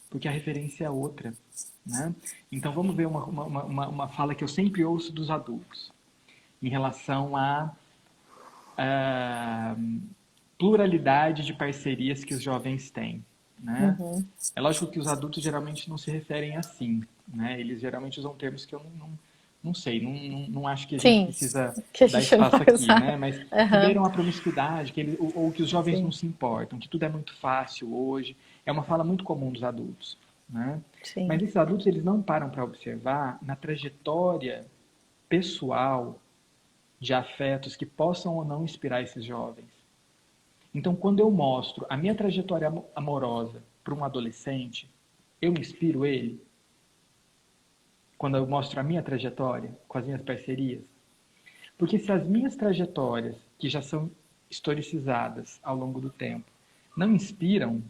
porque a referência é outra. Né? Então vamos ver uma fala que eu sempre ouço dos adultos em relação ah, pluralidade de parcerias que os jovens têm, né? Uhum. É lógico que os adultos geralmente não se referem assim, né? Eles geralmente usam termos que eu não sei, não acho que a gente Sim, precisa que a dar gente não espaço vai aqui, usar. né? Mas que Aham. beiram a promiscuidade, ou que os jovens não Sim, se importam, que tudo é muito fácil hoje, é uma fala muito comum dos adultos, né? Mas sim. esses adultos, eles não param para observar na trajetória pessoal de afetos que possam ou não inspirar esses jovens. Então, quando eu mostro a minha trajetória amorosa para um adolescente, eu inspiro ele? Quando eu mostro a minha trajetória com as minhas parcerias? Porque se as minhas trajetórias, que já são historicizadas ao longo do tempo, não inspiram,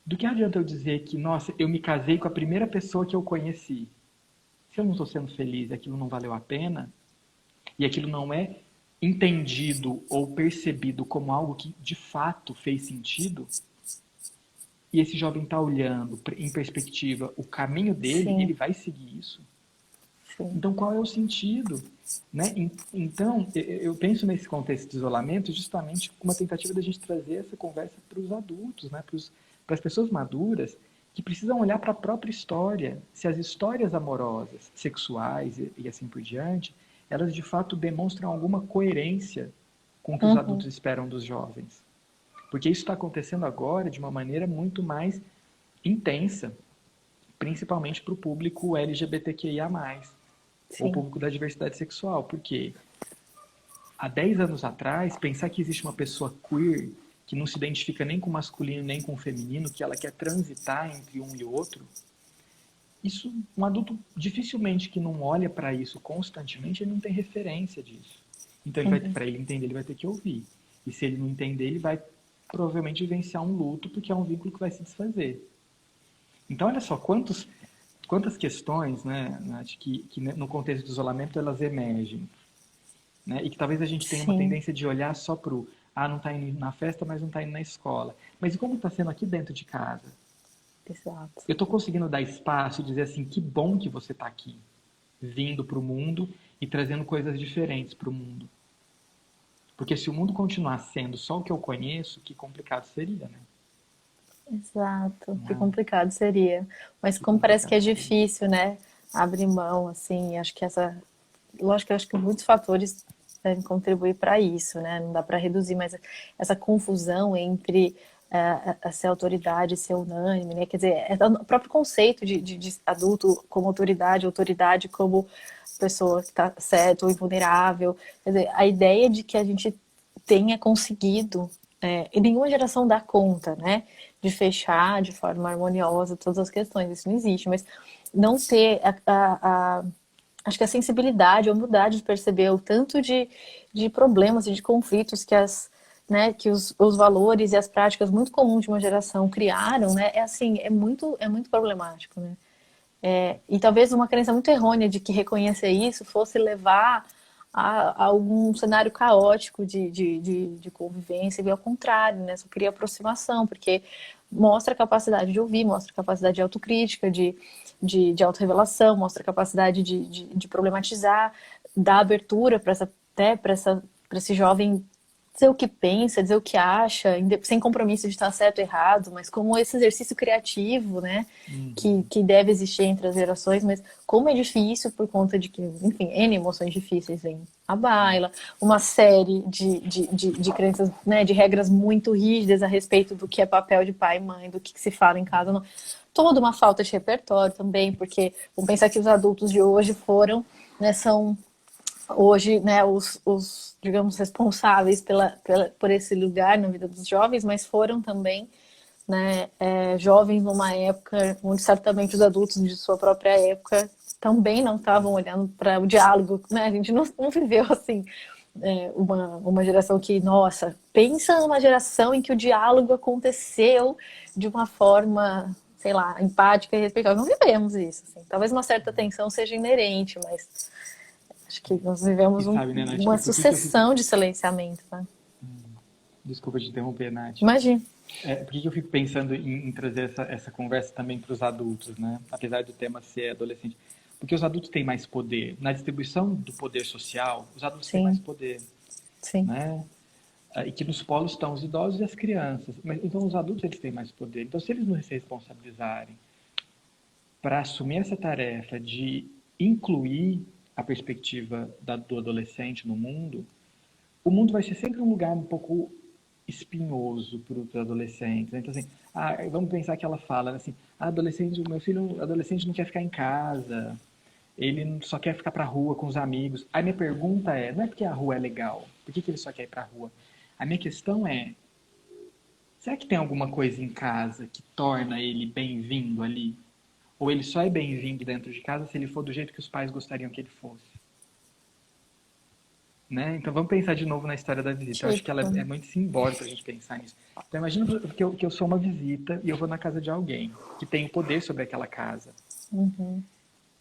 do que adianta eu dizer que, nossa, eu me casei com a primeira pessoa que eu conheci? Se eu não estou sendo feliz, aquilo não valeu a pena, e aquilo não é entendido ou percebido como algo que de fato fez sentido, e esse jovem está olhando em perspectiva o caminho dele, ele Sim, vai seguir isso. sim. Então, qual é o sentido? Né? Então, eu penso nesse contexto de isolamento justamente como uma tentativa da gente trazer essa conversa para os adultos, né? Para as pessoas maduras que precisam olhar para a própria história. Se as histórias amorosas, sexuais e assim por diante, elas de fato demonstram alguma coerência com o que os Uhum. adultos esperam dos jovens. Porque isso está acontecendo agora de uma maneira muito mais intensa, principalmente para o público LGBTQIA+, ou Sim, público da diversidade sexual. Porque há 10 anos atrás, pensar que existe uma pessoa queer que não se identifica nem com o masculino nem com o feminino, que ela quer transitar entre um e outro, isso, um adulto dificilmente que não olha para isso constantemente, ele não tem referência disso. Então, uhum. para ele entender, ele vai ter que ouvir. E se ele não entender, ele vai provavelmente vivenciar um luto, porque é um vínculo que vai se desfazer. Então, olha só, quantas questões, né, Nath, que no contexto do isolamento elas emergem, né? E que talvez a gente tenha uma Sim, tendência de olhar só pro, não está indo na festa, mas não está indo na escola. Mas e como está sendo aqui dentro de casa? exato. Eu estou conseguindo dar espaço e dizer assim, que bom que você está aqui, vindo para o mundo e trazendo coisas diferentes para o mundo. Porque se o mundo continuar sendo só o que eu conheço, que complicado seria, né? Exato. Que Ah, complicado seria. Mas que como parece que é complicado seria. difícil, né? Abrir mão, assim, acho que essa. Lógico que eu acho que muitos fatores devem contribuir para isso, né? Não dá para reduzir, mas essa confusão entre ser autoridade e ser unânime, né? Quer dizer, é o próprio conceito de adulto como autoridade, autoridade como pessoa que está certo ou invulnerável. Quer dizer, a ideia de que a gente tenha conseguido, e nenhuma geração dá conta, né? De fechar de forma harmoniosa todas as questões, isso não existe, mas não ter acho que a sensibilidade, a humildade de perceber o tanto de problemas e de conflitos que que os valores e as práticas muito comuns de uma geração criaram, né, é assim, é muito problemático, né? E talvez uma crença muito errônea de que reconhecer isso fosse levar a algum cenário caótico de convivência, e ao contrário, né? Só cria aproximação, porque mostra a capacidade de ouvir, mostra a capacidade de autocrítica, de autorrevelação, mostra a capacidade de problematizar, dar abertura para para esse jovem dizer o que pensa, dizer o que acha, sem compromisso de estar certo ou errado, mas como esse exercício criativo, né, Uhum. que deve existir entre as gerações, mas como é difícil por conta de que, enfim, N emoções difíceis vem a baila, uma série de crenças, né, de regras muito rígidas a respeito do que é papel de pai e mãe, do que se fala em casa, não. Toda uma falta de repertório também, porque vamos pensar que os adultos de hoje foram, né, são hoje, né, digamos, responsáveis por esse lugar na vida dos jovens, mas foram também, né, jovens numa época onde certamente os adultos de sua própria época também não estavam olhando para o diálogo, né? A gente não viveu assim uma geração que, nossa, pensa numa geração em que o diálogo aconteceu de uma forma, sei lá, empática e respeitosa. Não vivemos isso. Assim. Talvez uma certa tensão seja inerente, mas acho que nós E vivemos sabe, né, Nath, uma por que que eu fico... sucessão de silenciamento. Né? Desculpa te interromper, Nath. Imagina. Por que que eu fico pensando em trazer essa conversa também para os adultos, né? Apesar do tema ser adolescente. Porque os adultos têm mais poder. Na distribuição do poder social, os adultos têm mais Sim, poder. sim, né? E que nos polos estão os idosos e as crianças. Mas, então, os adultos eles têm mais poder. Então, se eles não se responsabilizarem para assumir essa tarefa de incluir a perspectiva do adolescente no mundo, o mundo vai ser sempre um lugar um pouco espinhoso para os adolescentes. Então, assim, vamos pensar que ela fala assim, adolescente, o meu filho adolescente não quer ficar em casa, ele só quer ficar para a rua com os amigos. Aí minha pergunta é, não é porque a rua é legal, por que ele só quer ir para a rua? A minha questão é, será que tem alguma coisa em casa que torna ele bem-vindo ali? Ou ele só é bem-vindo dentro de casa se ele for do jeito que os pais gostariam que ele fosse? Né? Então vamos pensar de novo na história da visita. Eu acho que ela tipo, é muito simbólica a gente pensar nisso. Então imagina que eu sou uma visita e eu vou na casa de alguém que tem o poder sobre aquela casa. uhum,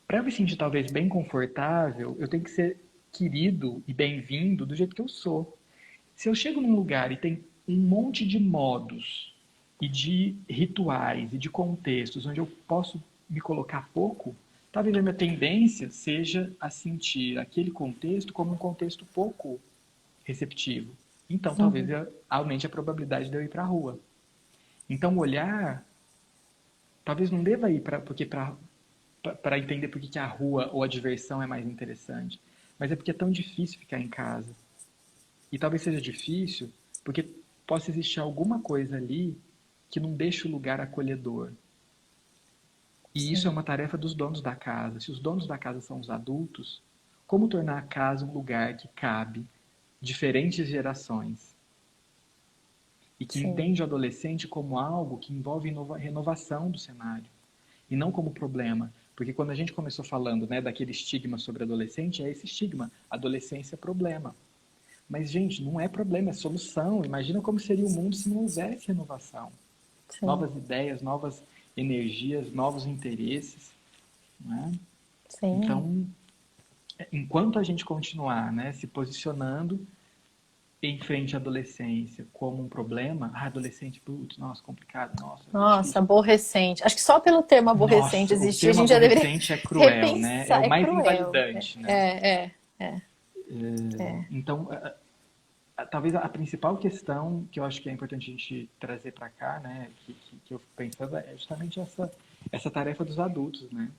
Para eu me sentir talvez bem confortável, eu tenho que ser querido e bem-vindo do jeito que eu sou. Se eu chego num lugar e tem um monte de modos e de rituais e de contextos onde eu posso me colocar pouco, talvez a minha tendência seja a sentir aquele contexto como um contexto pouco receptivo. Então, talvez uhum, aumente a probabilidade de eu ir para a rua. Então, o olhar talvez não deva ir para entender por que a rua ou a diversão é mais interessante, mas é porque é tão difícil ficar em casa. E talvez seja difícil porque possa existir alguma coisa ali que não deixa o lugar acolhedor. E isso é sim, uma tarefa dos donos da casa. Se os donos da casa são os adultos, como tornar a casa um lugar que cabe diferentes gerações e que sim, entende o adolescente como algo que envolve renovação do cenário e não como problema. Porque quando a gente começou falando, né, daquele estigma sobre adolescente, é esse estigma, adolescência é problema. Mas, gente, não é problema, é solução. Imagina como seria o mundo se não houvesse renovação. sim, Novas ideias, novas energias, novos interesses. Né? sim. Então, enquanto a gente continuar, né, se posicionando em frente à adolescência como um problema, adolescente, putz, nossa, complicado, nossa, é Nossa, difícil. aborrecente. Acho que só pelo termo aborrecente Nossa, o existir, a termo gente já deveria aborrecente é cruel, né? É repensar. o É mais cruel. invalidante, né? É. É. Então, talvez a principal questão que eu acho que é importante a gente trazer para cá, né, que eu fico pensando, é justamente essa tarefa dos adultos, né?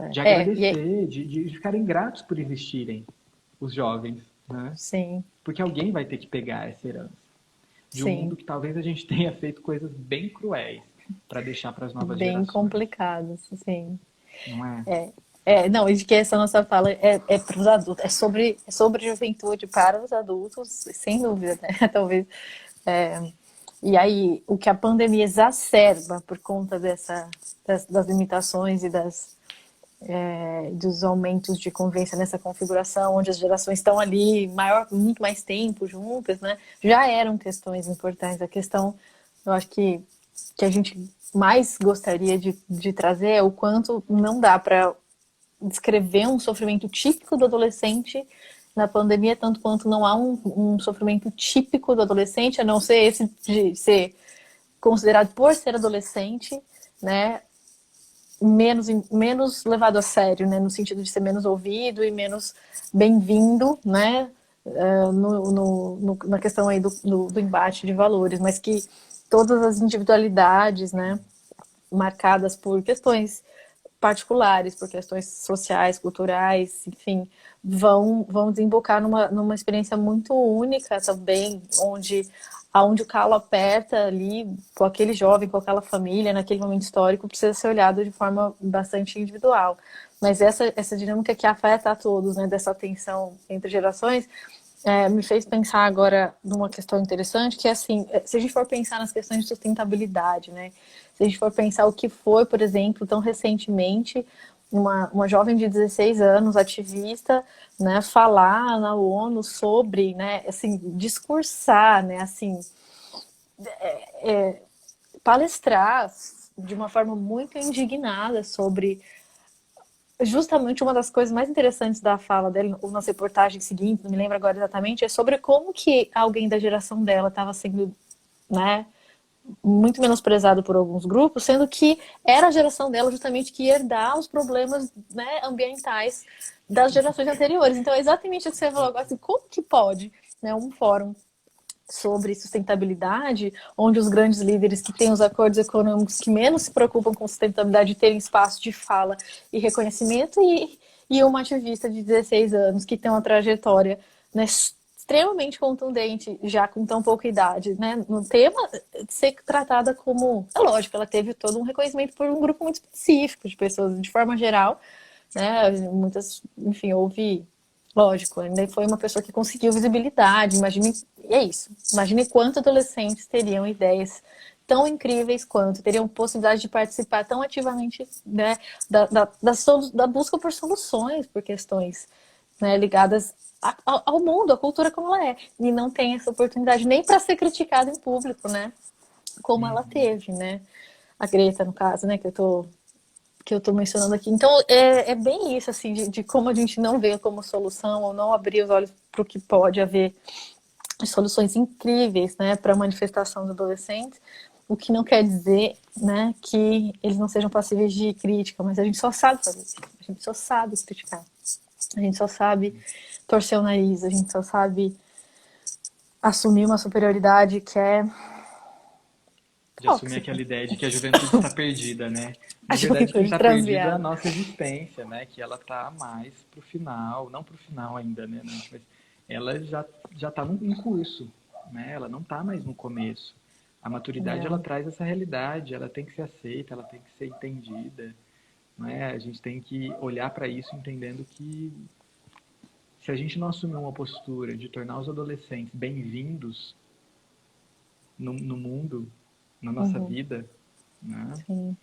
De agradecer, de ficarem gratos por existirem os jovens, né? Sim, Porque alguém vai ter que pegar essa herança de um sim. mundo que talvez a gente tenha feito coisas bem cruéis para deixar para as novas Bem gerações, complicados, sim. não é? Não, e de que essa nossa fala é para os adultos, é sobre juventude para os adultos, sem dúvida, né? Talvez. é, e aí, o que a pandemia exacerba por conta das limitações e dos aumentos de convivência nessa configuração, onde as gerações estão ali muito mais tempo juntas, né? Já eram questões importantes. A questão, eu acho que a gente mais gostaria de trazer é o quanto não dá para descrever um sofrimento típico do adolescente na pandemia, tanto quanto não há um sofrimento típico do adolescente, a não ser esse de ser considerado por ser adolescente, né, menos levado a sério, né, no sentido de ser menos ouvido e menos bem-vindo, né, na questão aí do embate de valores, mas que todas as individualidades, né, marcadas por questões particulares, por questões sociais, culturais, enfim, vão desembocar numa experiência muito única também, onde o calo aperta ali com aquele jovem, com aquela família, naquele momento histórico, precisa ser olhado de forma bastante individual. Mas essa dinâmica que afeta a todos, né, dessa tensão entre gerações, me fez pensar agora numa questão interessante, que é assim, se a gente for pensar nas questões de sustentabilidade, né? Se a gente for pensar o que foi, por exemplo, tão recentemente, uma jovem de 16 anos, ativista, né, falar na ONU sobre, né, assim, discursar, né, assim, palestrar de uma forma muito indignada sobre justamente uma das coisas mais interessantes da fala dela, ou nas reportagens seguintes, não me lembro agora exatamente, é sobre como que alguém da geração dela estava sendo, né, muito menosprezado por alguns grupos, sendo que era a geração dela justamente que ia herdar os problemas, né, ambientais das gerações anteriores. Então é exatamente o que você falou agora, assim, como que pode né, um fórum sobre sustentabilidade, onde os grandes líderes que têm os acordos econômicos que menos se preocupam com sustentabilidade terem espaço de fala e reconhecimento, e uma ativista de 16 anos que tem uma trajetória, né, extremamente contundente, já com tão pouca idade, né, no tema, ser tratada como... É lógico, ela teve todo um reconhecimento por um grupo muito específico de pessoas, de forma geral, né, muitas, enfim, houve... Lógico, ainda foi uma pessoa que conseguiu visibilidade. Imagine, é isso. Imagine quantos adolescentes teriam ideias tão incríveis quanto, teriam possibilidade de participar tão ativamente, né, da busca por soluções, por questões, né, ligadas ao mundo, à cultura como ela é. E não tem essa oportunidade nem para ser criticada em público, né? Como ela teve, né? A Greta, no caso, né? Que eu estou mencionando aqui. Então, é bem isso, assim, de como a gente não vê como solução ou não abrir os olhos para o que pode haver soluções incríveis, né, para a manifestação dos adolescentes, o que não quer dizer, né, que eles não sejam passíveis de crítica, mas a gente só sabe fazer isso, a gente só sabe criticar, a gente só sabe torcer o nariz, a gente só sabe assumir uma superioridade que é De assumir tóxica. aquela ideia de que a juventude está perdida, né? A Na verdade, quem juventude está perdida é a transviada. nossa existência, né? Que ela está mais pro final, não pro final ainda, né? Mas ela já está em curso, né? Ela não está mais no começo. A maturidade, ela traz essa realidade, ela tem que ser aceita, ela tem que ser entendida, né? A gente tem que olhar para isso entendendo que se a gente não assumir uma postura de tornar os adolescentes bem-vindos no mundo, na nossa vida, né? Sim.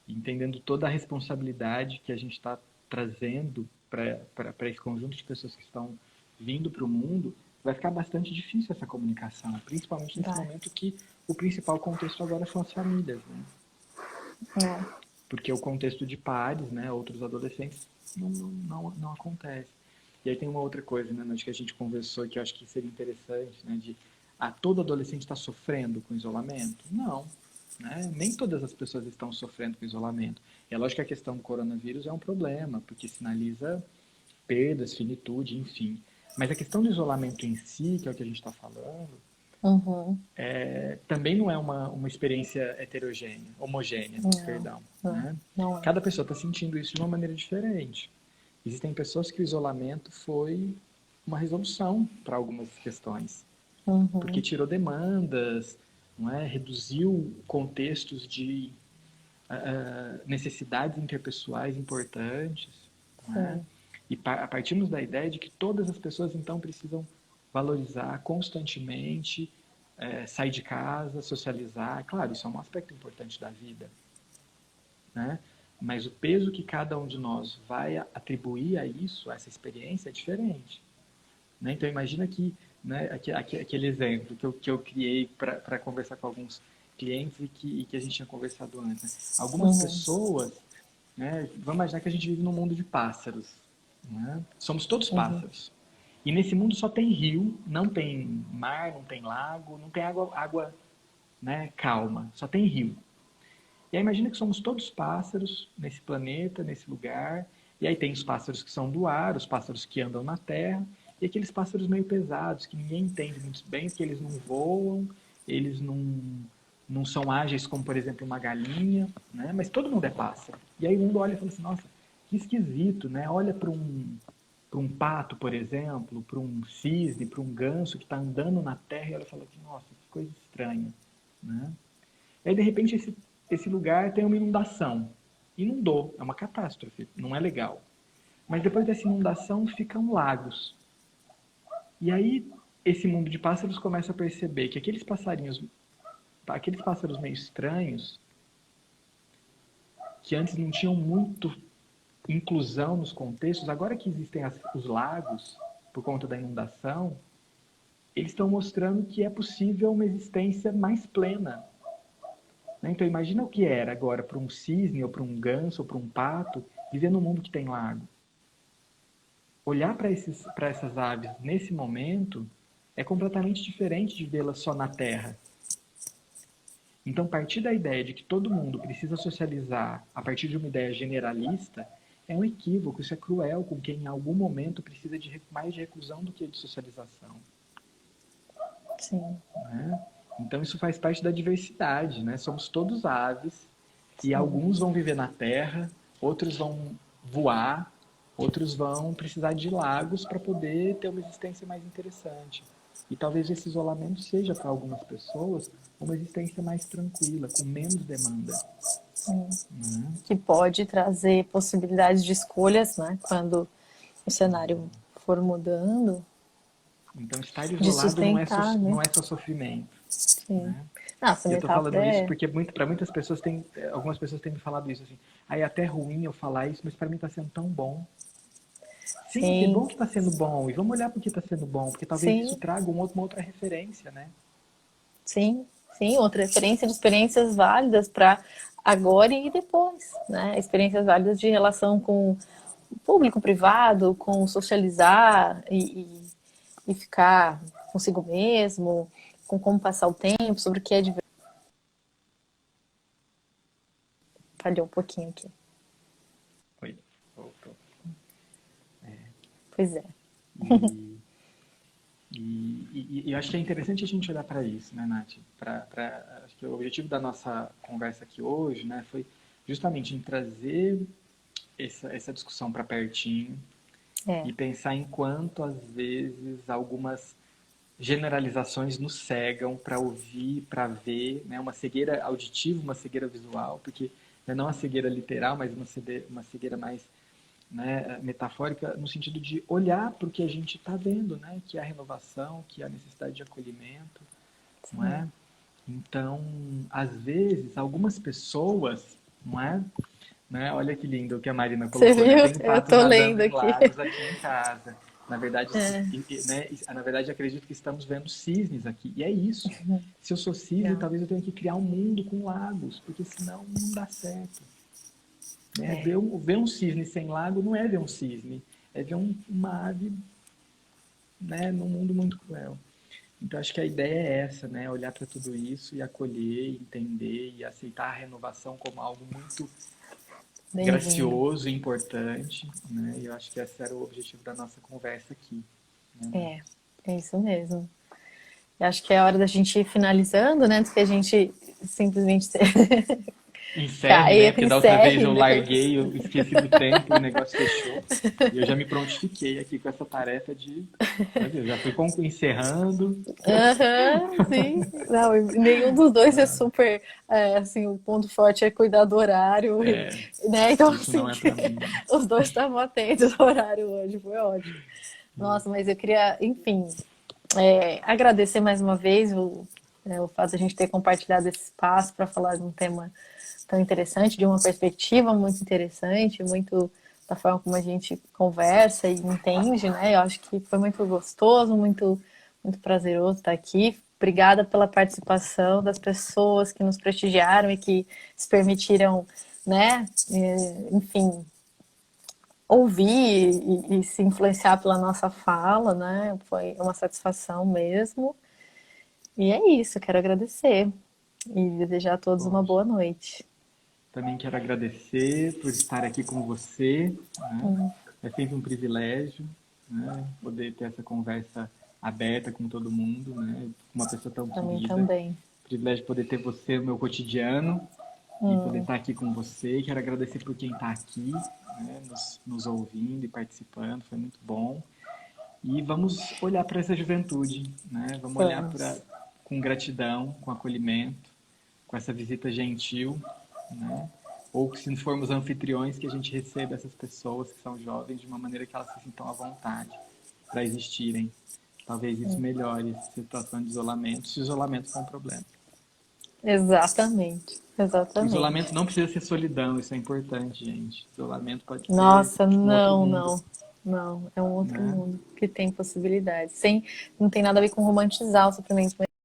Entendendo toda a responsabilidade que a gente está trazendo para esse conjunto de pessoas que estão vindo para o mundo, vai ficar bastante difícil essa comunicação, principalmente nesse momento que o principal contexto agora são as famílias, né? Porque o contexto de pares, né, outros adolescentes, não acontece. E aí tem uma outra coisa, né, que a gente conversou que eu acho que seria interessante, né, de todo adolescente está sofrendo com isolamento? Não, né? Nem todas as pessoas estão sofrendo com isolamento. É lógico que a questão do coronavírus é um problema, porque sinaliza perdas, finitude, enfim. Mas a questão do isolamento em si, que é o que a gente está falando, também não é uma experiência heterogênea, homogênea, perdão. Né? Não é. Cada pessoa está sentindo isso de uma maneira diferente. Existem pessoas que o isolamento foi uma resolução para algumas questões, porque tirou demandas, não é? Reduziu contextos de necessidades interpessoais importantes. Não é? E partimos da ideia de que todas as pessoas, então, precisam valorizar constantemente, sair de casa, socializar. Claro, isso é um aspecto importante da vida. Né? Mas o peso que cada um de nós vai atribuir a isso, a essa experiência, é diferente. Né? Então, imagina que, né, aquele exemplo que eu criei para conversar com alguns clientes e que a gente tinha conversado antes. Né? Algumas pessoas, né, vamos imaginar que a gente vive num mundo de pássaros. Né? Somos todos pássaros. E nesse mundo só tem rio, não tem mar, não tem lago, não tem água, né, calma, só tem rio. E aí imagina que somos todos pássaros nesse planeta, nesse lugar, e aí tem os pássaros que são do ar, os pássaros que andam na terra, e aqueles pássaros meio pesados, que ninguém entende muito bem, porque eles não voam, eles não são ágeis como, por exemplo, uma galinha, né? Mas todo mundo é pássaro. E aí o mundo olha e fala assim, nossa, que esquisito, né? Olha para um pato, por exemplo, para um cisne, para um ganso que está andando na terra, e olha e fala assim, nossa, que coisa estranha, né? E aí, de repente, esse lugar tem uma inundação. Inundou, é uma catástrofe, não é legal. Mas depois dessa inundação ficam lagos. E aí esse mundo de pássaros começa a perceber que aqueles pássaros meio estranhos, que antes não tinham muito inclusão nos contextos, agora que existem os lagos, por conta da inundação, eles estão mostrando que é possível uma existência mais plena. Então imagina o que era agora para um cisne, ou para um ganso, ou para um pato, viver num mundo que tem lago. Olhar para essas aves nesse momento é completamente diferente de vê-las só na terra. Então, partir da ideia de que todo mundo precisa socializar a partir de uma ideia generalista é um equívoco, isso é cruel com quem em algum momento precisa de mais de reclusão do que de socialização. Sim. né? Então isso faz parte da diversidade, né? Somos todos aves e Sim. alguns vão viver na terra, outros vão voar, outros vão precisar de lagos para poder ter uma existência mais interessante. E talvez esse isolamento seja para algumas pessoas uma existência mais tranquila, com menos demanda. Né? Que pode trazer possibilidades de escolhas, né? Quando o cenário for mudando, Então estar de isolado sustentar, né? não é só sofrimento. Sim. Né? Não, E essa eu estou falando metáfora isso é... porque para muitas pessoas algumas pessoas têm me falado isso assim. Aí é até ruim eu falar isso, mas para mim está sendo tão bom. Sim, que Sim, bom que está sendo bom. E vamos olhar para o que está sendo bom, porque talvez isso sim, traga uma outra referência, né? sim, sim. Outra referência de experiências válidas para agora e depois, né? Experiências válidas de relação com o público, privado, com socializar e ficar consigo mesmo, com como passar o tempo, sobre o que é divertido. Falhou um pouquinho aqui. Oi, voltou. Pois é. E, e eu acho que é interessante a gente olhar para isso, né, Nath? Acho que o objetivo da nossa conversa aqui hoje, né, foi justamente em trazer essa discussão para pertinho É, e pensar em quanto, às vezes, algumas generalizações nos cegam para ouvir, para ver, né, uma cegueira auditiva, uma cegueira visual, porque não a cegueira literal, mas uma cegueira mais, né, metafórica, no sentido de olhar para o que a gente está vendo, né, que é a renovação, que é a necessidade de acolhimento, não sim. é? Então, às vezes, algumas pessoas, não é? Né? Olha que lindo o que a Marina Você colocou, né? Eu viu? tenho Eu patos tô nadando lendo em aqui. lagos aqui em casa. Na verdade, É, né, na verdade, acredito que estamos vendo cisnes aqui. E é isso. Se eu sou cisne, legal. talvez eu tenha que criar um mundo com lagos, porque senão não dá certo. Né? É, Ver um cisne sem lago não é ver um cisne, é ver uma ave, né, num mundo muito cruel. Então, acho que a ideia é essa, né? Olhar para tudo isso e acolher, entender e aceitar a renovação como algo muito bem-vindo. gracioso e importante, né? E eu acho que esse era o objetivo da nossa conversa aqui. Né? É, é isso mesmo. Eu acho que é a hora da gente ir finalizando, né? Antes que a gente simplesmente Encerre, né? caia, Porque da outra vez encerre, eu né? larguei, eu esqueci do tempo, o negócio fechou. E eu já me prontifiquei aqui com essa tarefa de. Eu já fui encerrando. Aham, sim. Não, e nenhum dos dois é Ah, super, assim, o ponto forte é cuidar do horário, é, né? Então, isso assim, não é para mim. os dois estavam atentos ao horário hoje, foi ótimo. Nossa, mas eu queria, enfim, agradecer mais uma vez o fato de a gente ter compartilhado esse espaço para falar de um tema tão interessante, de uma perspectiva muito interessante, muito da forma como a gente conversa e entende, né? Eu acho que foi muito gostoso, muito prazeroso estar aqui. Obrigada pela participação das pessoas que nos prestigiaram e que se permitiram, né? Enfim, ouvir e se influenciar pela nossa fala, né? Foi uma satisfação mesmo. E é isso, quero agradecer e desejar a todos uma Poxa. boa noite. Também quero agradecer por estar aqui com você. Né? É sempre um privilégio, né? Poder ter essa conversa aberta com todo mundo, né? Com uma pessoa tão Para mim querida. também. Privilégio poder ter você no meu cotidiano e poder estar aqui com você. Quero agradecer por quem está aqui, né? Nos ouvindo e participando. Foi muito bom. E vamos olhar para essa juventude, né? Vamos olhar Vamos. com gratidão, com acolhimento, com essa visita gentil, né? Ou que se formos anfitriões, que a gente receba essas pessoas que são jovens de uma maneira que elas se sintam à vontade para existirem. Talvez isso melhore essa situação de isolamento, se o isolamento for um problema. Exatamente. O Exatamente. isolamento não precisa ser solidão, isso é importante, gente. Isolamento pode ser Nossa, um outro não, mundo, não. Não, é um outro né? mundo que tem possibilidades. Sem, não tem nada a ver com romantizar o sofrimento,